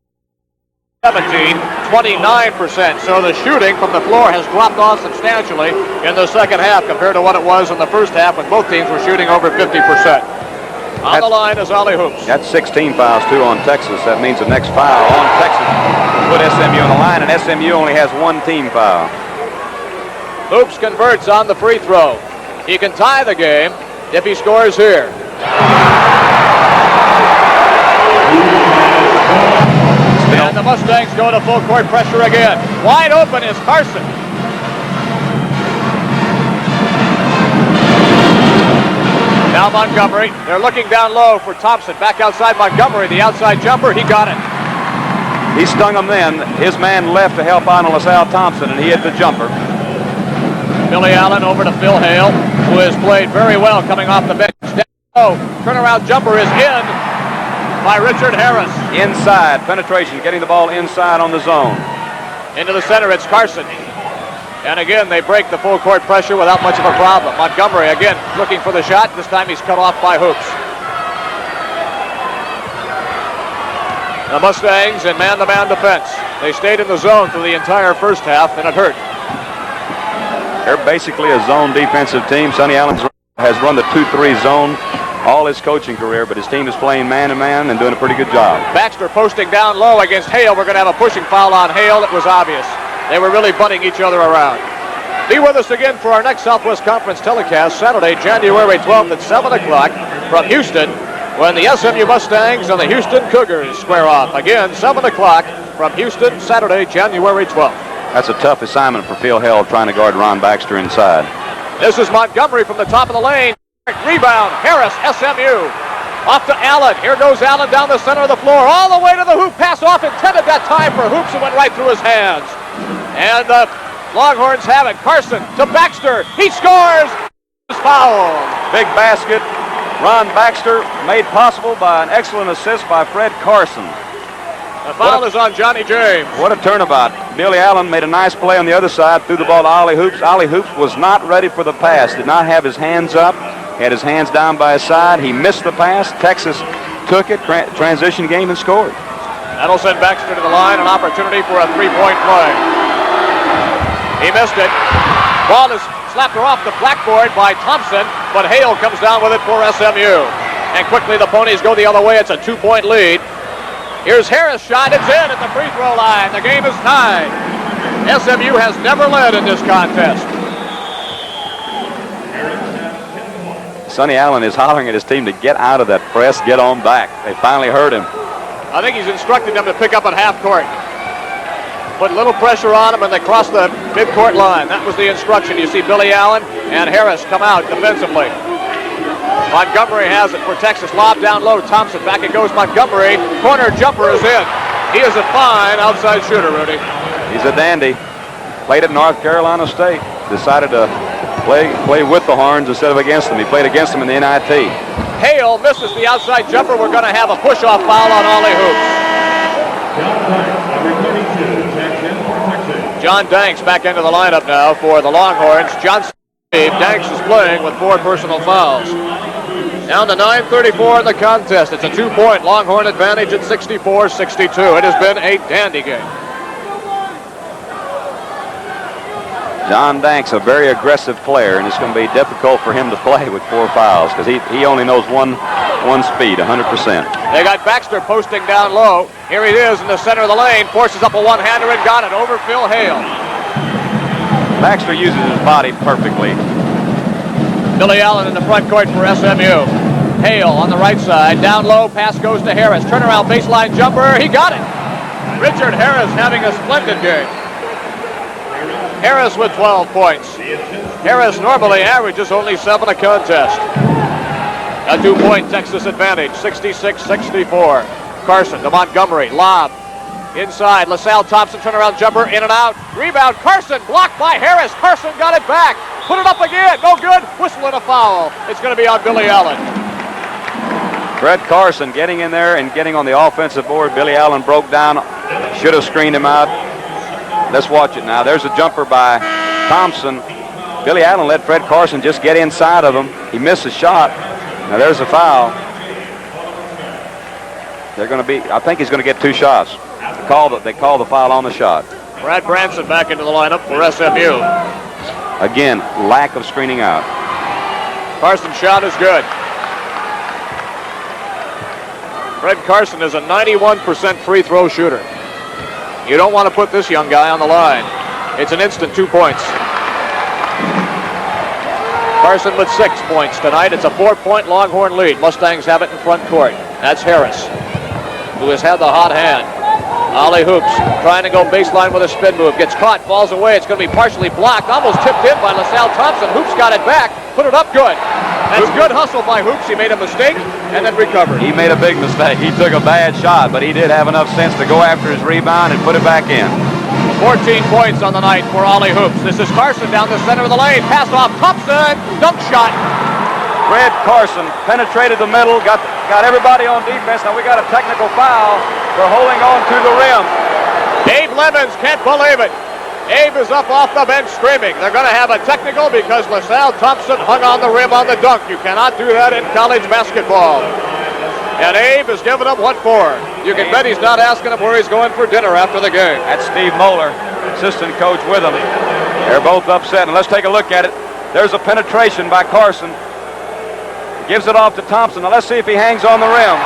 17, 29%. So the shooting from the floor has dropped off substantially in the second half compared to what it was in the first half when both teams were shooting over 50%. On the line is Ollie Hoops. That's 16 fouls, 2 on Texas. That means the next foul on Texas will put SMU on the line, and SMU only has 1 team foul. Hoops converts on the free throw. He can tie the game if he scores here. And the Mustangs go to full court pressure again. Wide open is Carson. Now Montgomery. They're looking down low for Thompson. Back outside Montgomery. The outside jumper. He got it. He stung him then. His man left to help out on LaSalle Thompson, and he hit the jumper. Billy Allen over to Phil Hale, who has played very well coming off the bench. Oh, turnaround jumper is in by Richard Harris. Inside, penetration, getting the ball inside on the zone. Into the center, it's Carson. And again, they break the full court pressure without much of a problem. Montgomery again looking for the shot. This time he's cut off by Hoops. The Mustangs in man-to-man defense. They stayed in the zone through the entire first half, and it hurt. They're basically a zone defensive team. Sonny Allen has run the 2-3 zone all his coaching career, but his team is playing man-to-man and doing a pretty good job. Baxter posting down low against Hale. We're going to have a pushing foul on Hale. It was obvious. They were really butting each other around. Be with us again for our next Southwest Conference telecast Saturday, January 12th at 7 o'clock from Houston when the SMU Mustangs and the Houston Cougars square off. Again, 7 o'clock from Houston, Saturday, January 12th. That's a tough assignment for Phil Held trying to guard Ron Baxter inside. This is Montgomery from the top of the lane. Rebound, Harris, SMU. Off to Allen. Here goes Allen down the center of the floor. All the way to the hoop. Pass off intended that time for Hoops. It went right through his hands. And the Longhorns have it. Carson to Baxter. He scores. Foul. Big basket. Ron Baxter made possible by an excellent assist by Fred Carson. The foul is on Johnny James. What a turnabout. Billy Allen made a nice play on the other side, threw the ball to Ollie Hoops. Ollie Hoops was not ready for the pass, did not have his hands up, had his hands down by his side. He missed the pass. Texas took it, transition game, and scored. That'll send Baxter to the line, an opportunity for a three-point play. He missed it. Ball is slapped off the blackboard by Thompson, but Hale comes down with it for SMU. And quickly the Ponies go the other way. It's a 2-point lead. Here's Harris' shot. It's in at the free throw line. The game is tied. SMU has never led in this contest. Sonny Allen is hollering at his team to get out of that press, get on back. They finally heard him. I think he's instructed them to pick up at half court. Put a little pressure on them and they cross the midcourt line. That was the instruction. You see Billy Allen and Harris come out defensively. Montgomery has it for Texas. Lob down low. Thompson. Back it goes Montgomery. Corner jumper is in. He is a fine outside shooter, Rudy. He's a dandy. Played at North Carolina State. Decided to play with the Horns instead of against them. He played against them in the NIT. Hale misses the outside jumper. We're going to have a push-off foul on Ollie Hoops. John Danks back into the lineup now for the Longhorns. Danks is playing with 4 personal fouls. Down to 9:34 in the contest. It's a 2-point Longhorn advantage at 64-62. It has been a dandy game. John Danks, a very aggressive player, and it's going to be difficult for him to play with 4 fouls because he only knows one speed, 100%. They got Baxter posting down low. Here he is in the center of the lane. Forces up a one-hander and got it over Phil Hale. Baxter uses his body perfectly. Billy Allen in the front court for SMU. Hale on the right side. Down low, pass goes to Harris. Turnaround baseline jumper. He got it. Richard Harris having a splendid game. Harris with 12 points. Harris normally averages only 7 a contest. A 2-point Texas advantage, 66-64. Carson to Montgomery. Lob. Inside, LaSalle Thompson, turnaround jumper, in and out. Rebound, Carson, blocked by Harris. Carson got it back. Put it up again, no good. Whistle and a foul. It's going to be on Billy Allen. Fred Carson getting in there and getting on the offensive board. Billy Allen broke down, should have screened him out. Let's watch it now. There's a jumper by Thompson. Billy Allen let Fred Carson just get inside of him. He missed a shot. Now there's a foul. I think he's going to get 2 shots. They call the foul on the shot. Brad Branson back into the lineup for SMU. Again, lack of screening out. Carson's shot is good. Fred Carson is a 91% free throw shooter. You don't want to put this young guy on the line. It's an instant 2 points. Carson with 6 points tonight. It's a 4-point Longhorn lead. Mustangs have it in front court. That's Harris, who has had the hot hand. Ollie Hoops trying to go baseline with a spin move. Gets caught, falls away. It's going to be partially blocked. Almost tipped in by LaSalle Thompson. Hoops got it back. Put it up good. That's good hustle by Hoops. He made a mistake and then recovered. He made a big mistake. He took a bad shot, but he did have enough sense to go after his rebound and put it back in. 14 points on the night for Ollie Hoops. This is Carson down the center of the lane. Pass off Thompson. Dunk shot. Fred Carson penetrated the middle, got everybody on defense. Now we got a technical foul for holding on to the rim. Abe Levens can't believe it. Abe is up off the bench screaming. They're going to have a technical because LaSalle Thompson hung on the rim on the dunk. You cannot do that in college basketball. And Abe has given him what for. You can bet he's not asking him where he's going for dinner after the game. That's Steve Moeller, assistant coach with him. They're both upset. And let's take a look at it. There's a penetration by Carson. Gives it off to Thompson. Now let's see if he hangs on the rim.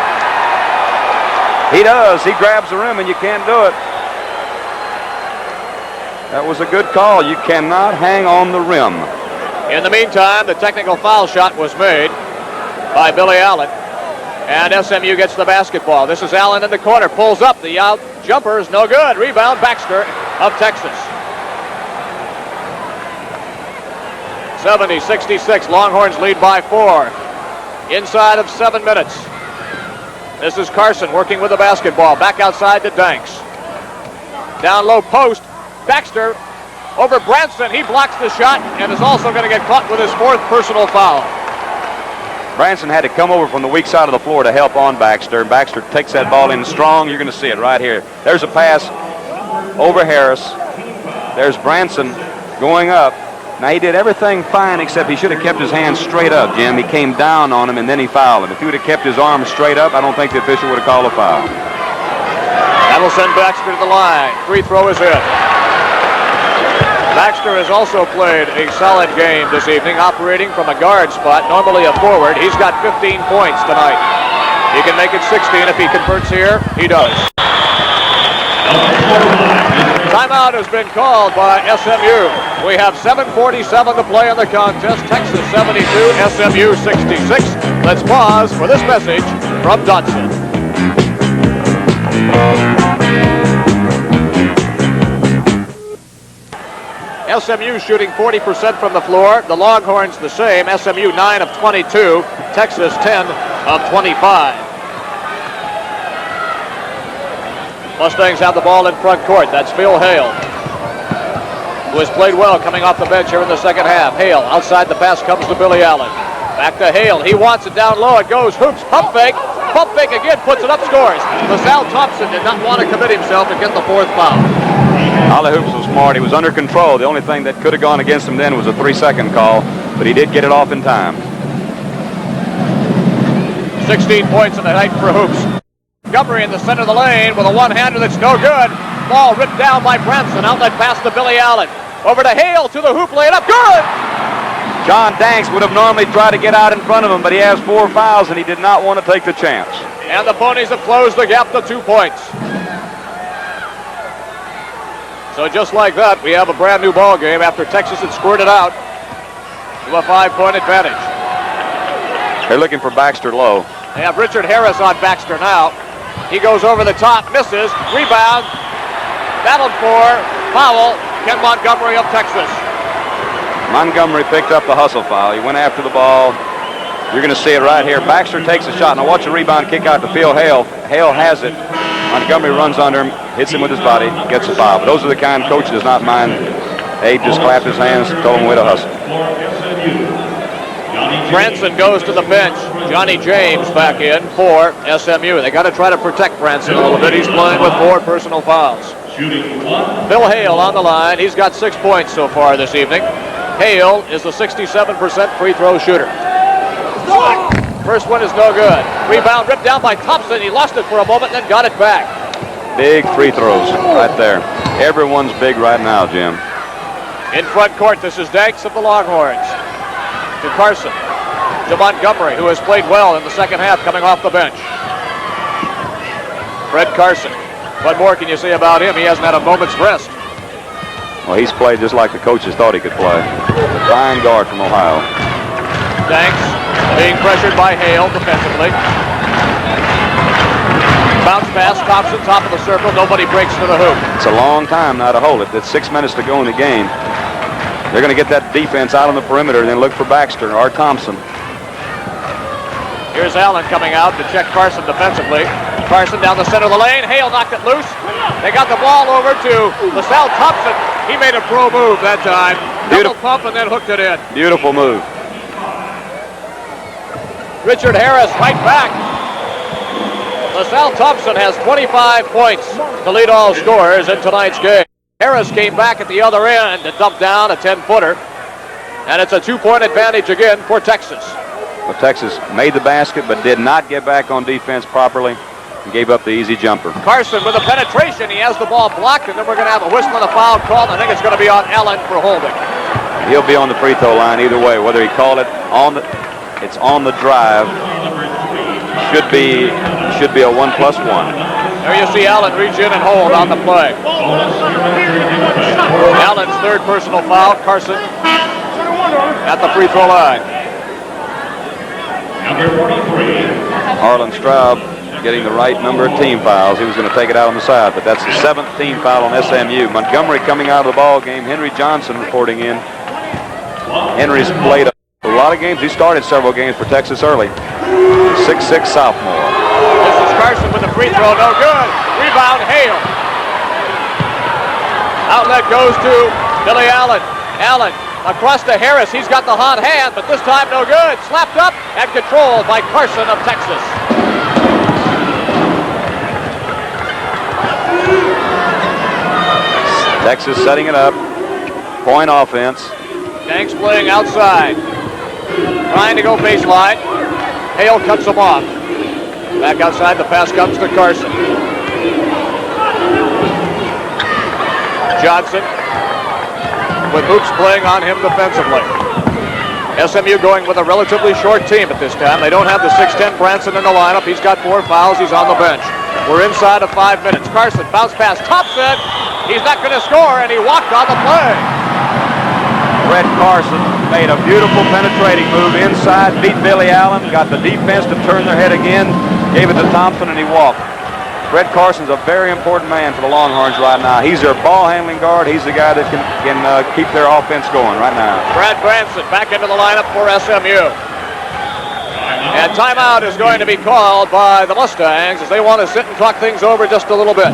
He does. He grabs the rim and you can't do it. That was a good call. You cannot hang on the rim. In the meantime, the technical foul shot was made by Billy Allen, and SMU gets the basketball. This is Allen in the corner, pulls up. The out jumper is no good. Rebound, Baxter of Texas. 70-66, Longhorns lead by 4. Inside of 7 minutes. This is Carson working with the basketball. Back outside to Danks. Down low post. Baxter over Branson. He blocks the shot and is also going to get caught with his 4th personal foul. Branson had to come over from the weak side of the floor to help on Baxter. Baxter takes that ball in strong. You're going to see it right here. There's a pass over Harris. There's Branson going up. Now, he did everything fine except he should have kept his hands straight up, Jim. He came down on him, and then he fouled him. If he would have kept his arms straight up, I don't think the official would have called a foul. That'll send Baxter to the line. Free throw is in. Baxter has also played a solid game this evening, operating from a guard spot, normally a forward. He's got 15 points tonight. He can make it 16 if he converts here. He does. Timeout has been called by SMU. We have 7:47 to play in the contest. Texas 72, SMU 66. Let's pause for this message from Dodson. SMU shooting 40% from the floor. The Longhorns the same. SMU 9 of 22. Texas 10 of 25. Mustangs have the ball in front court. That's Phil Hale, who has played well coming off the bench here in the second half. Hale outside the pass comes to Billy Allen. Back to Hale. He wants it down low. It goes. Hoops. Pump fake. Pump fake again. Puts it up. Scores. LaSalle Thompson did not want to commit himself and get the 4th foul. Ollie Hoops was smart. He was under control. The only thing that could have gone against him then was a 3-second call, but he did get it off in time. 16 points in the night for Hoops. Montgomery in the center of the lane with a one-hander that's no good. Ball ripped down by Branson. Outlet pass to Billy Allen. Over to Hale to the hoop, lay it up. Good! John Danks would have normally tried to get out in front of him, but he has 4 fouls, and he did not want to take the chance. And the Ponies have closed the gap to 2 points. So just like that, we have a brand new ball game after Texas had squirted out to a 5-point advantage. They're looking for Baxter low. They have Richard Harris on Baxter now. He goes over the top, misses, rebound, battled for, foul, Ken Montgomery of Texas. Montgomery picked up the hustle foul. He went after the ball. You're going to see it right here. Baxter takes a shot. Now watch the rebound kick out to Phil Hale. Hale has it. Montgomery runs under him, hits him with his body, gets a foul. But those are the kind coach does not mind. Abe just clapped his hands, told him where to hustle. Branson goes to the bench. Johnny James back in for SMU. They got to try to protect Branson a little bit. He's playing with 4 personal fouls. Phil Hale on the line. He's got 6 points so far this evening. Hale is a 67% free throw shooter. First one is no good. Rebound ripped down by Thompson. He lost it for a moment, then got it back. Big free throws right there. Everyone's big right now, Jim. In front court, this is Danks of the Longhorns. To Carson. To Montgomery, who has played well in the second half coming off the bench. Fred Carson. What more can you say about him? He hasn't had a moment's rest. Well, he's played just like the coaches thought he could play. A fine guard from Ohio. Danks being pressured by Hale defensively. Bounce pass, Thompson, top of the circle. Nobody breaks to the hoop. It's a long time now to hold it. It's 6 minutes to go in the game. They're going to get that defense out on the perimeter and then look for Baxter or Thompson. Here's Allen coming out to check Carson defensively. Carson down the center of the lane. Hale knocked it loose. They got the ball over to LaSalle Thompson. He made a pro move that time. Double pump and then hooked it in. Beautiful move. Richard Harris right back. LaSalle Thompson has 25 points to lead all scorers in tonight's game. Harris came back at the other end to dump down a 10-footer. And it's a 2-point advantage again for Texas. Well, Texas made the basket but did not get back on defense properly and gave up the easy jumper. Carson with a penetration. He has the ball blocked, and then we're going to have a whistle and a foul call. I think it's going to be on Allen for holding. He'll be on the free throw line either way. Whether he called it on the, it's on the drive. Should be a 1+1. There you see Allen reach in and hold on the play. Allen's third personal foul. Carson at the free throw line. Number 43. Harlan Straub getting the right number of team fouls. He was going to take it out on the side, but that's the 7th team foul on SMU. Montgomery coming out of the ball game. Henry Johnson reporting in. Henry's played a lot of games. He started several games for Texas early. 6'6" sophomore. This is Carson with the free throw. No good. Rebound, Hale. Outlet goes to Billy Allen. Allen across to Harris. He's got the hot hand, but this time no good. Slapped up and controlled by Carson of Texas. Texas setting it up. Point offense. Danks playing outside. Trying to go baseline. Hale cuts him off. Back outside, the pass comes to Carson. Johnson with Hoops playing on him defensively. SMU going with a relatively short team at this time. They don't have the 6'10" Branson in the lineup. He's got 4 fouls. He's on the bench. We're inside of 5 minutes. Carson, bounce pass. Thompson, he's not going to score, and he walked on the play. Fred Carson made a beautiful penetrating move inside, beat Billy Allen, got the defense to turn their head again, gave it to Thompson, and he walked. Fred Carson's a very important man for the Longhorns right now. He's their ball-handling guard. He's the guy that can keep their offense going right now. Brad Branson back into the lineup for SMU. And timeout is going to be called by the Mustangs as they want to sit and talk things over just a little bit.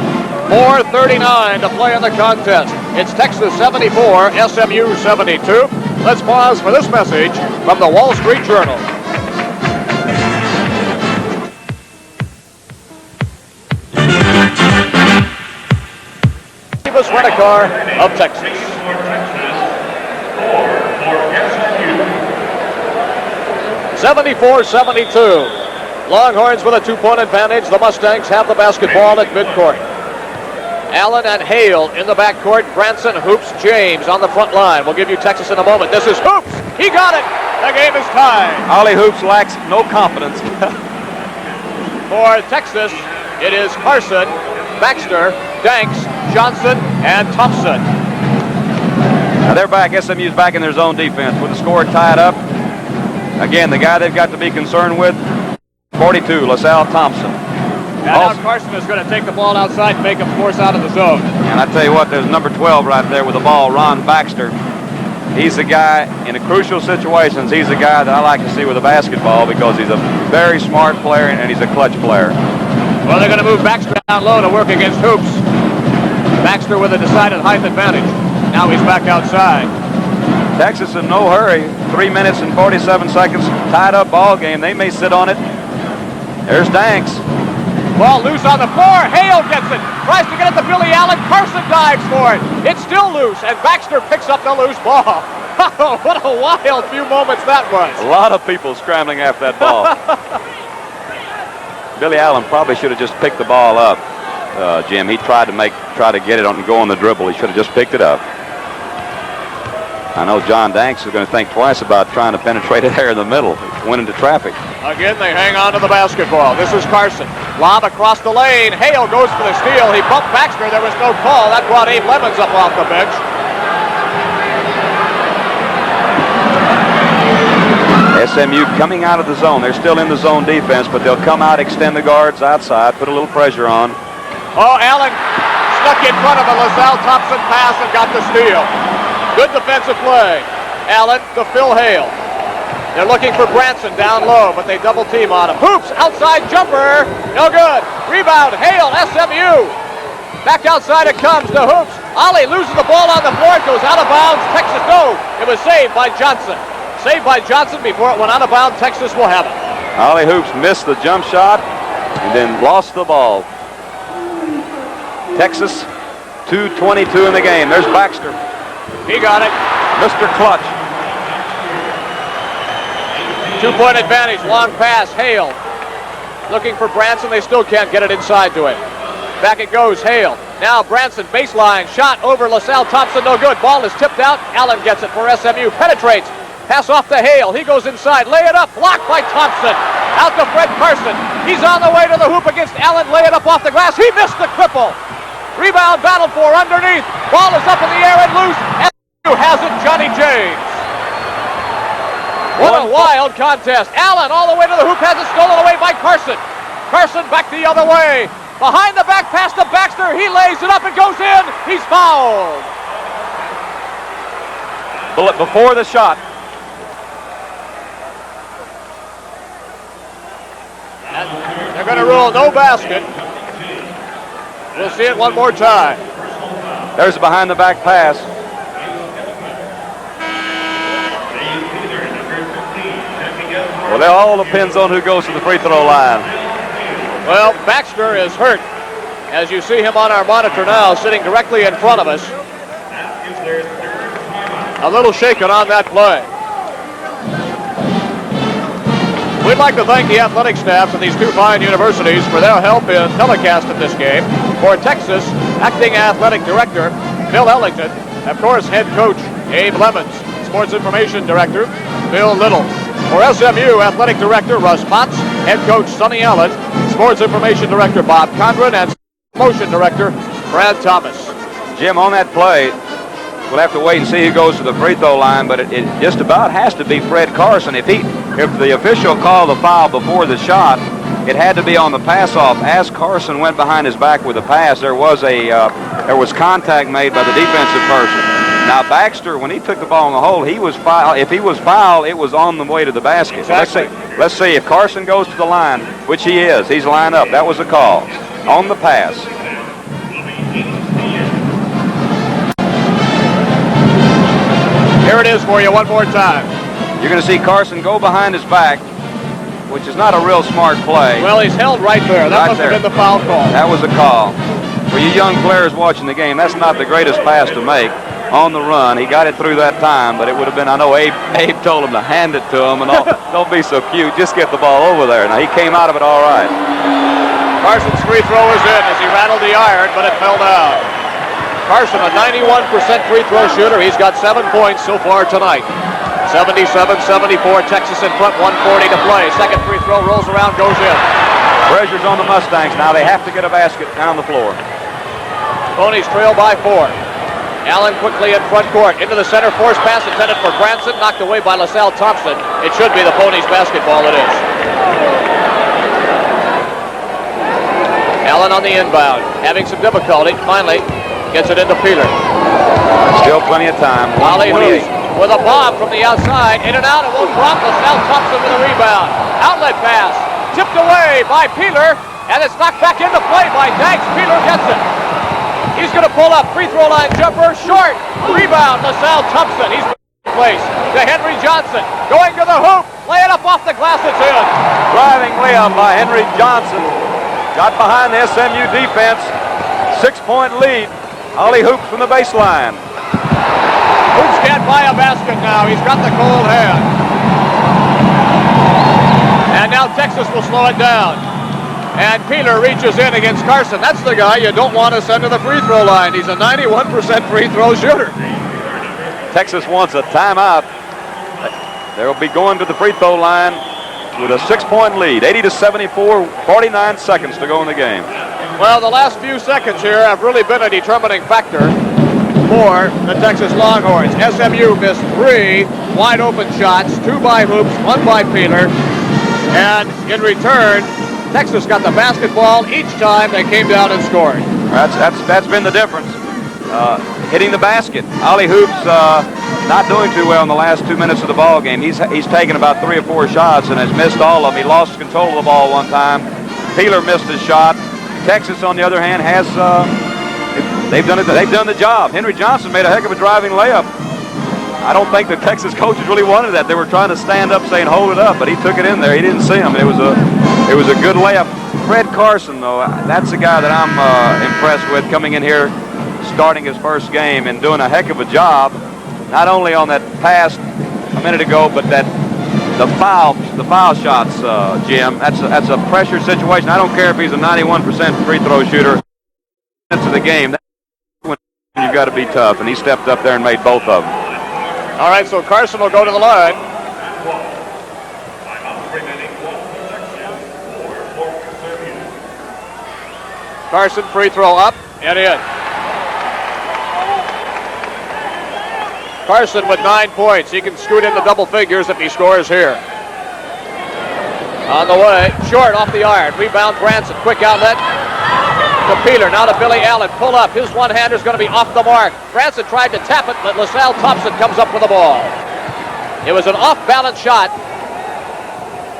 4:39 to play in the contest. It's Texas 74, SMU 72. Let's pause for this message from the Wall Street Journal. Rent-A-Car of Texas. 74-72. Longhorns with a 2-point advantage. The Mustangs have the basketball at midcourt. Allen and Hale in the backcourt. Branson, Hoops, James on the front line. We'll give you Texas in a moment. This is Hoops. He got it. The game is tied. Ollie Hoops lacks no confidence. For Texas, it is Carson, Baxter, Danks, Johnson, and Thompson. Now they're back. SMU's back in their zone defense with the score tied up. Again, the guy they've got to be concerned with, 42, LaSalle Thompson. Now Carson is going to take the ball outside and make him force out of the zone. And I tell you what, there's number 12 right there with the ball, Ron Baxter. He's the guy, in the crucial situations, he's the guy that I like to see with a basketball because he's a very smart player and he's a clutch player. Well, they're going to move Baxter down low to work against Hoops. Baxter with a decided height advantage. Now he's back outside. Texas in no hurry. 3 minutes and 47 seconds. Tied up ball game. They may sit on it. There's Danks. Ball loose on the floor. Hale gets it. Tries to get it to Billy Allen. Carson dives for it. It's still loose, and Baxter picks up the loose ball. What a wild few moments that was. A lot of people scrambling after that ball. Billy Allen probably should have just picked the ball up, Jim. He tried to get it on and go on the dribble. He should have just picked it up. I know John Danks is going to think twice about trying to penetrate it there in the middle. It went into traffic. Again, they hang on to the basketball. This is Carson. Lob across the lane. Hale goes for the steal. He bumped Baxter. There was no call. That brought Abe Lemons up off the bench. SMU coming out of the zone. They're still in the zone defense, but they'll come out, extend the guards outside, put a little pressure on. Oh, Allen snuck in front of a LaSalle Thompson pass and got the steal. Good defensive play. Allen to Phil Hale. They're looking for Branson down low, but they double team on him. Hoops, outside jumper, no good. Rebound, Hale, SMU. Back outside it comes to Hoops. Ollie loses the ball on the floor, it goes out of bounds. Texas, no, it was saved by Johnson. Saved by Johnson before it went out of bounds. Texas will have it. Ollie Hoops missed the jump shot and then lost the ball. Texas, 2:22 in the game. There's Baxter. He got it. Mr. Clutch. 2-point advantage, long pass, Hale. Looking for Branson, they still can't get it inside to him. Back it goes, Hale. Now Branson, baseline, shot over LaSalle Thompson, no good. Ball is tipped out, Allen gets it for SMU, penetrates. Pass off to Hale, he goes inside, lay it up, blocked by Thompson. Out to Fred Carson, he's on the way to the hoop against Allen, lay it up off the glass, he missed the cripple. Rebound battle for underneath, ball is up in the air and loose, held contest. Allen all the way to the hoop, has it stolen away by Carson. Carson back the other way. Behind the back pass to Baxter. He lays it up and goes in. He's fouled. Bullet before the shot. And they're going to rule no basket. We'll see it one more time. There's the behind the back pass. Well, that all depends on who goes to the free throw line. Well, Baxter is hurt, as you see him on our monitor now, sitting directly in front of us. A little shaken on that play. We'd like to thank the athletic staffs of these two fine universities for their help in telecast of this game. For Texas, acting athletic director Bill Ellington. Of course, head coach Abe Lemons. Sports information director Bill Little. For SMU, athletic director Russ Potts. Head coach Sonny Allen. Sports information director Bob Condren. And promotion director Brad Thomas. Jim, on that play, we'll have to wait and see who goes to the free throw line, but it just about has to be Fred Carson. If the official called the foul before the shot, it had to be on the pass off. As Carson went behind his back with the pass, there was contact made by the defensive person. Now Baxter, when he took the ball in the hole, he was fouled. If he was fouled, it was on the way to the basket. Exactly. So let's see if Carson goes to the line, which he is. He's lined up. That was a call on the pass. Here it is for you one more time. You're going to see Carson go behind his back, which is not a real smart play. Well, he's held right there. That must have been the foul call. That was a call. For you young players watching the game, that's not the greatest pass to make on the run. He got it through that time, but it would have been, I know Abe told him to hand it to him, and don't be so cute. Just get the ball over there. Now, he came out of it all right. Carson's free throw is in as he rattled the iron, but it fell down. Carson, a 91% free throw shooter. He's got 7 points so far tonight. 77-74, Texas in front, 1:40 to play. Second free throw rolls around, goes in. Pressure's on the Mustangs now. They have to get a basket down the floor. Ponies trail by 4. Allen quickly in front court. Into the center, force pass intended for Branson. Knocked away by LaSalle Thompson. It should be the Ponies basketball, it is. Allen on the inbound. Having some difficulty. Finally gets it into Peeler. Still plenty of time. Ollie Hughes with a bomb from the outside. In and out. It won't drop. LaSalle Thompson with a rebound. Outlet pass. Tipped away by Peeler. And it's knocked back into play by Dags. Peeler gets it. He's going to pull up. Free throw line jumper. Short. Rebound. LaSalle Thompson. He's in place to Henry Johnson. Going to the hoop. Lay it up off the glass. It's in. Driving layup by Henry Johnson. Got behind the SMU defense. 6-point lead. Ollie hoops from the baseline. Hoops can't buy a basket now. He's got the cold hand. And now Texas will slow it down. And Peeler reaches in against Carson. That's the guy you don't want to send to the free throw line. He's a 91% free throw shooter. Texas wants a timeout. They'll be going to the free throw line with a 6-point lead. 80-74, 49 seconds to go in the game. Well, the last few seconds here have really been a determining factor for the Texas Longhorns. SMU missed 3 wide open shots, 2 by Hoops, 1 by Peeler. And in return, Texas got the basketball each time they came down and scored. That's been the difference. Hitting the basket. Ollie Hoops not doing too well in the last 2 minutes of the ball game. He's taken about 3 or 4 shots and has missed all of them. He lost control of the ball one time. Peeler missed his shot. Texas, on the other hand, has they've done the job. Henry Johnson made a heck of a driving layup. I don't think the Texas coaches really wanted that. They were trying to stand up saying hold it up, but he took it in there. He didn't see him. It was a good layup. Fred Carson, though, that's the guy that I'm impressed with, coming in here, starting his first game and doing a heck of a job, not only on that pass a minute ago, but the foul shots, Jim. That's a pressure situation. I don't care if he's a 91% free throw shooter. Into the game, that's when you've got to be tough, and he stepped up there and made both of them. All right, so Carson will go to the line. Carson, free throw up and in. Carson with 9 points. He can scoot into double figures if he scores here. On the way, short off the iron. Rebound Branson. Quick outlet to Peeler. Now to Billy Allen. Pull up. His one-hander is going to be off the mark. Branson tried to tap it, but LaSalle Thompson comes up with the ball. It was an off-balance shot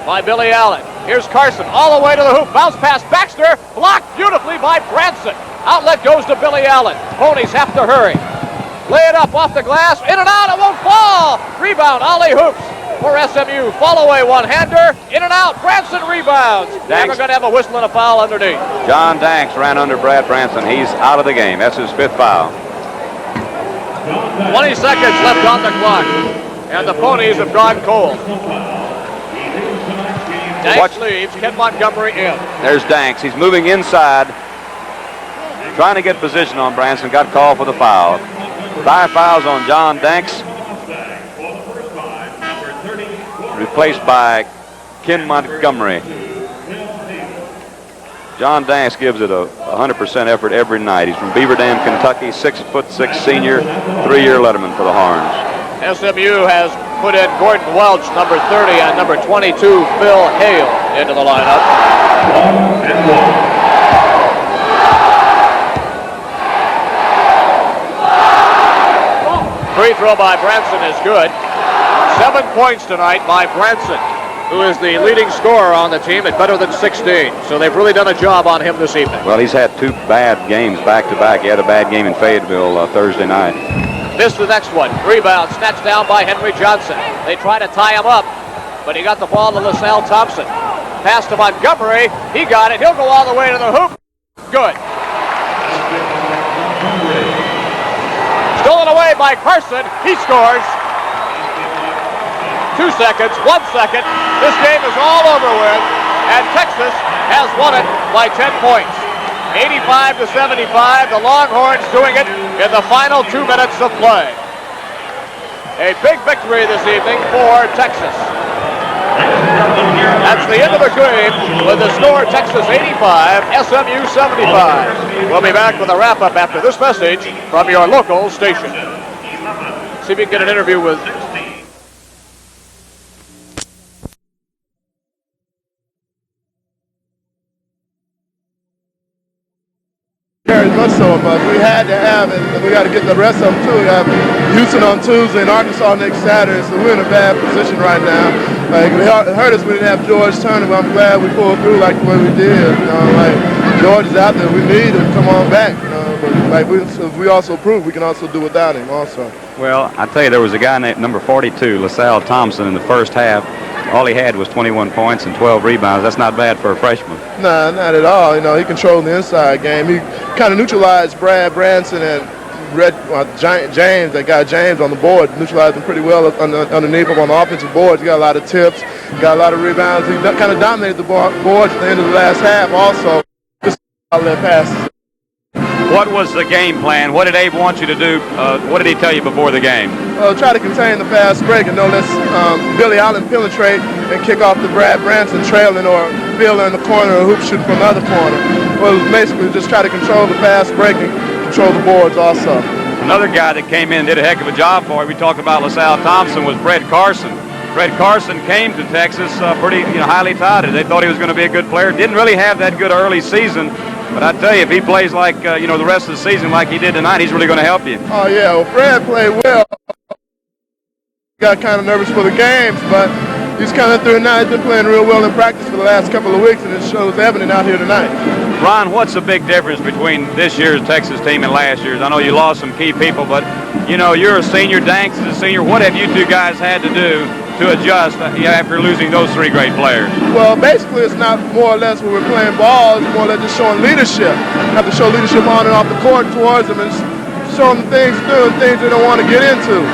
by Billy Allen. Here's Carson all the way to the hoop. Bounce pass Baxter. Blocked beautifully by Branson. Outlet goes to Billy Allen. Ponies have to hurry. Lay it up off the glass. In and out. It won't fall. Rebound. Ollie Hoops for SMU. Fall away one-hander. In and out. Branson rebounds. Never going to have a whistle and a foul underneath. John Danks ran under Brad Branson. He's out of the game. That's his 5th foul. 20 seconds left on the clock. And the Ponies have gone cold. Danks leaves. Ken Montgomery in. There's Danks. He's moving inside, trying to get position on Branson. Got called for the foul. 5 fouls on John Danks. Replaced by Ken Montgomery. John Danks gives it a 100% effort every night. He's from Beaver Dam, Kentucky, 6'6" senior, 3-year letterman for the Horns. SMU has put in Gordon Welch, number 30, and number 22, Phil Hale, into the lineup. Free throw by Branson is good. 7 points tonight by Branson, who is the leading scorer on the team at better than 16. So they've really done a job on him this evening. Well, he's had 2 bad games back-to-back. He had a bad game in Fayetteville Thursday night. Missed the next one. Rebound snatched down by Henry Johnson. They try to tie him up, but he got the ball to LaSalle Thompson. Pass to Montgomery. He got it. He'll go all the way to the hoop. Good. Stolen away by Carson. He scores. 2 seconds, 1 second. This game is all over with, and Texas has won it by 10 points. 85-75. The Longhorns doing it in the final 2 minutes of play. A big victory this evening for Texas. That's the end of the game with the score Texas 85, SMU 75. We'll be back with a wrap-up after this message from your local station. See if we can get an interview with Very much so, but we had to have it, and we got to get the rest of them too. We have Houston on Tuesday and Arkansas next Saturday, so we're in a bad position right now. Like, it hurt us we didn't have George Turner, but I'm glad we pulled through like the way we did. You know, like George is out there, we need him to come on back. You know, but like we also proved we can also do without him also. Well, I tell you, there was a guy named number 42, LaSalle Thompson, in the first half. All he had was 21 points and 12 rebounds. That's not bad for a freshman. Nah, not at all. You know, he controlled the inside game. He kind of neutralized Brad Branson and James. That guy James on the board neutralized him pretty well underneath him on the offensive boards. He got a lot of tips, got a lot of rebounds. He kind of dominated the boards at the end of the last half also. Just outlet passes. What was the game plan? What did Abe want you to do? What did he tell you before the game? Try to contain the fast break and don't let Billy Allen penetrate and kick off the Brad Branson trailing or Fielder in the corner or hoop shooting from the other corner. Well, basically just try to control the fast break and control the boards also. Another guy that came in and did a heck of a job for him, we talked about LaSalle Thompson, was Brett Carson. Brett Carson came to Texas pretty highly touted. They thought he was going to be a good player. Didn't really have that good early season. But I tell you, if he plays like, the rest of the season like he did tonight, he's really going to help you. Oh, yeah. Well, Fred played well. Got kind of nervous for the games, but he's coming through now. He's been playing real well in practice for the last couple of weeks, and it shows evident out here tonight. Ron, what's the big difference between this year's Texas team and last year's? I know you lost some key people, but, you're a senior. Danks is a senior. What have you two guys had to do to adjust after losing those 3 great players? Well, basically, it's not more or less when we're playing ball. It's more or less just showing leadership. Have to show leadership on and off the court towards them and show them things to do and things they don't want to get into.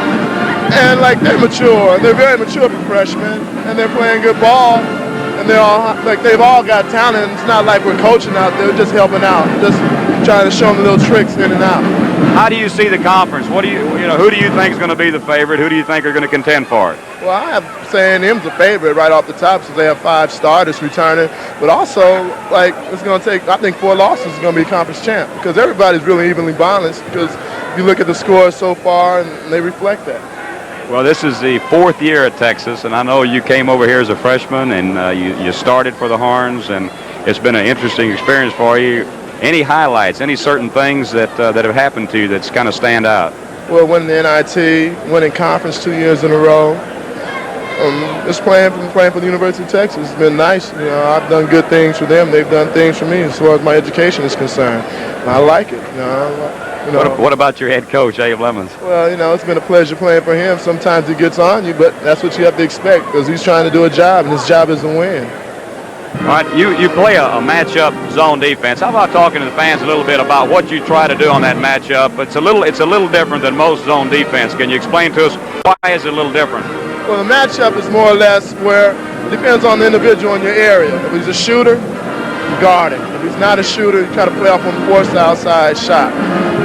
And, they're mature. They're very mature for freshmen, and they're playing good ball. And they've all got talent. It's not like we're coaching out there, just helping out, just trying to show them little tricks in and out. How do you see the conference? Who do you think is going to be the favorite? Who do you think are going to contend for it? Well, I have saying him's the favorite right off the top since they have 5 starters returning. But also, it's going to take, I think 4 losses is going to be a conference champ because everybody's really evenly balanced because if you look at the scores so far and they reflect that. Well, this is the 4th year at Texas, and I know you came over here as a freshman, and you started for the Horns, and it's been an interesting experience for you. Any highlights, any certain things that have happened to you that's kind of stand out? Well, winning the NIT, winning conference 2 years in a row. Just playing for the University of Texas has been nice. You know, I've done good things for them. They've done things for me as far as my education is concerned. I like it. What about your head coach, Abe Lemons? Well, you know, it's been a pleasure playing for him. Sometimes he gets on you, but that's what you have to expect because he's trying to do a job, and his job is to win. All right, you play a matchup zone defense. How about talking to the fans a little bit about what you try to do on that matchup? It's a little different than most zone defense. Can you explain to us why is it a little different? Well, the matchup is more or less where it depends on the individual in your area. If he's a shooter, you guard him. If he's not a shooter, you try to play off him, force the outside shot.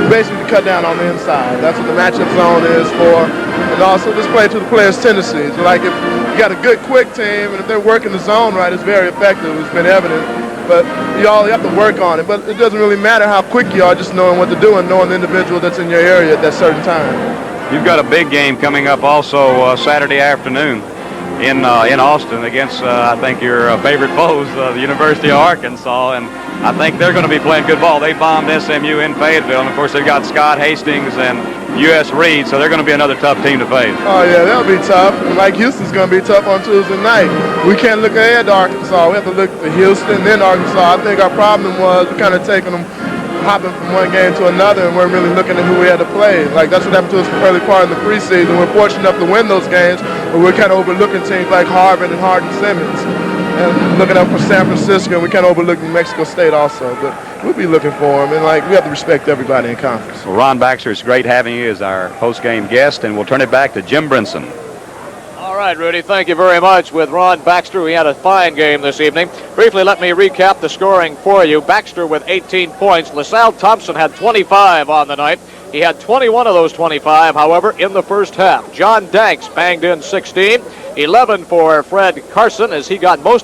Basically, cut down on the inside. That's what the matchup zone is for. And also just play to the player's tendencies. Like if you got a good quick team, and if they're working the zone right, it's very effective. It's been evident. But you have to work on it. But it doesn't really matter how quick you are, just knowing what to do and knowing the individual that's in your area at that certain time. You've got a big game coming up also Saturday afternoon in Austin against, I think, your favorite foes, the University of Arkansas, and I think they're going to be playing good ball. They bombed SMU in Fayetteville, and, of course, they've got Scott Hastings and U.S. Reed, so they're going to be another tough team to face. Oh, yeah, that'll be tough. And like Houston's going to be tough on Tuesday night. We can't look ahead to Arkansas. We have to look to Houston, then Arkansas. I think our problem was we kind of taking them hopping from one game to another and we're really looking at who we had to play. Like that's what happened to us for early part of the preseason. We're fortunate enough to win those games, but we're kind of overlooking teams like Harvard and Hardin-Simmons. And looking up for San Francisco, and we kind of overlooked New Mexico State also. But we'll be looking for them, and like we have to respect everybody in conference. Well, Ron Baxter, it's great having you as our post-game guest, and we'll turn it back to Jim Brinson. All right, Rudy, thank you very much. With Ron Baxter, we had a fine game this evening. Briefly, let me recap the scoring for you. Baxter with 18 points. LaSalle Thompson had 25 on the night. He had 21 of those 25, however, in the first half. John Danks banged in 16. 11 for Fred Carson as he got most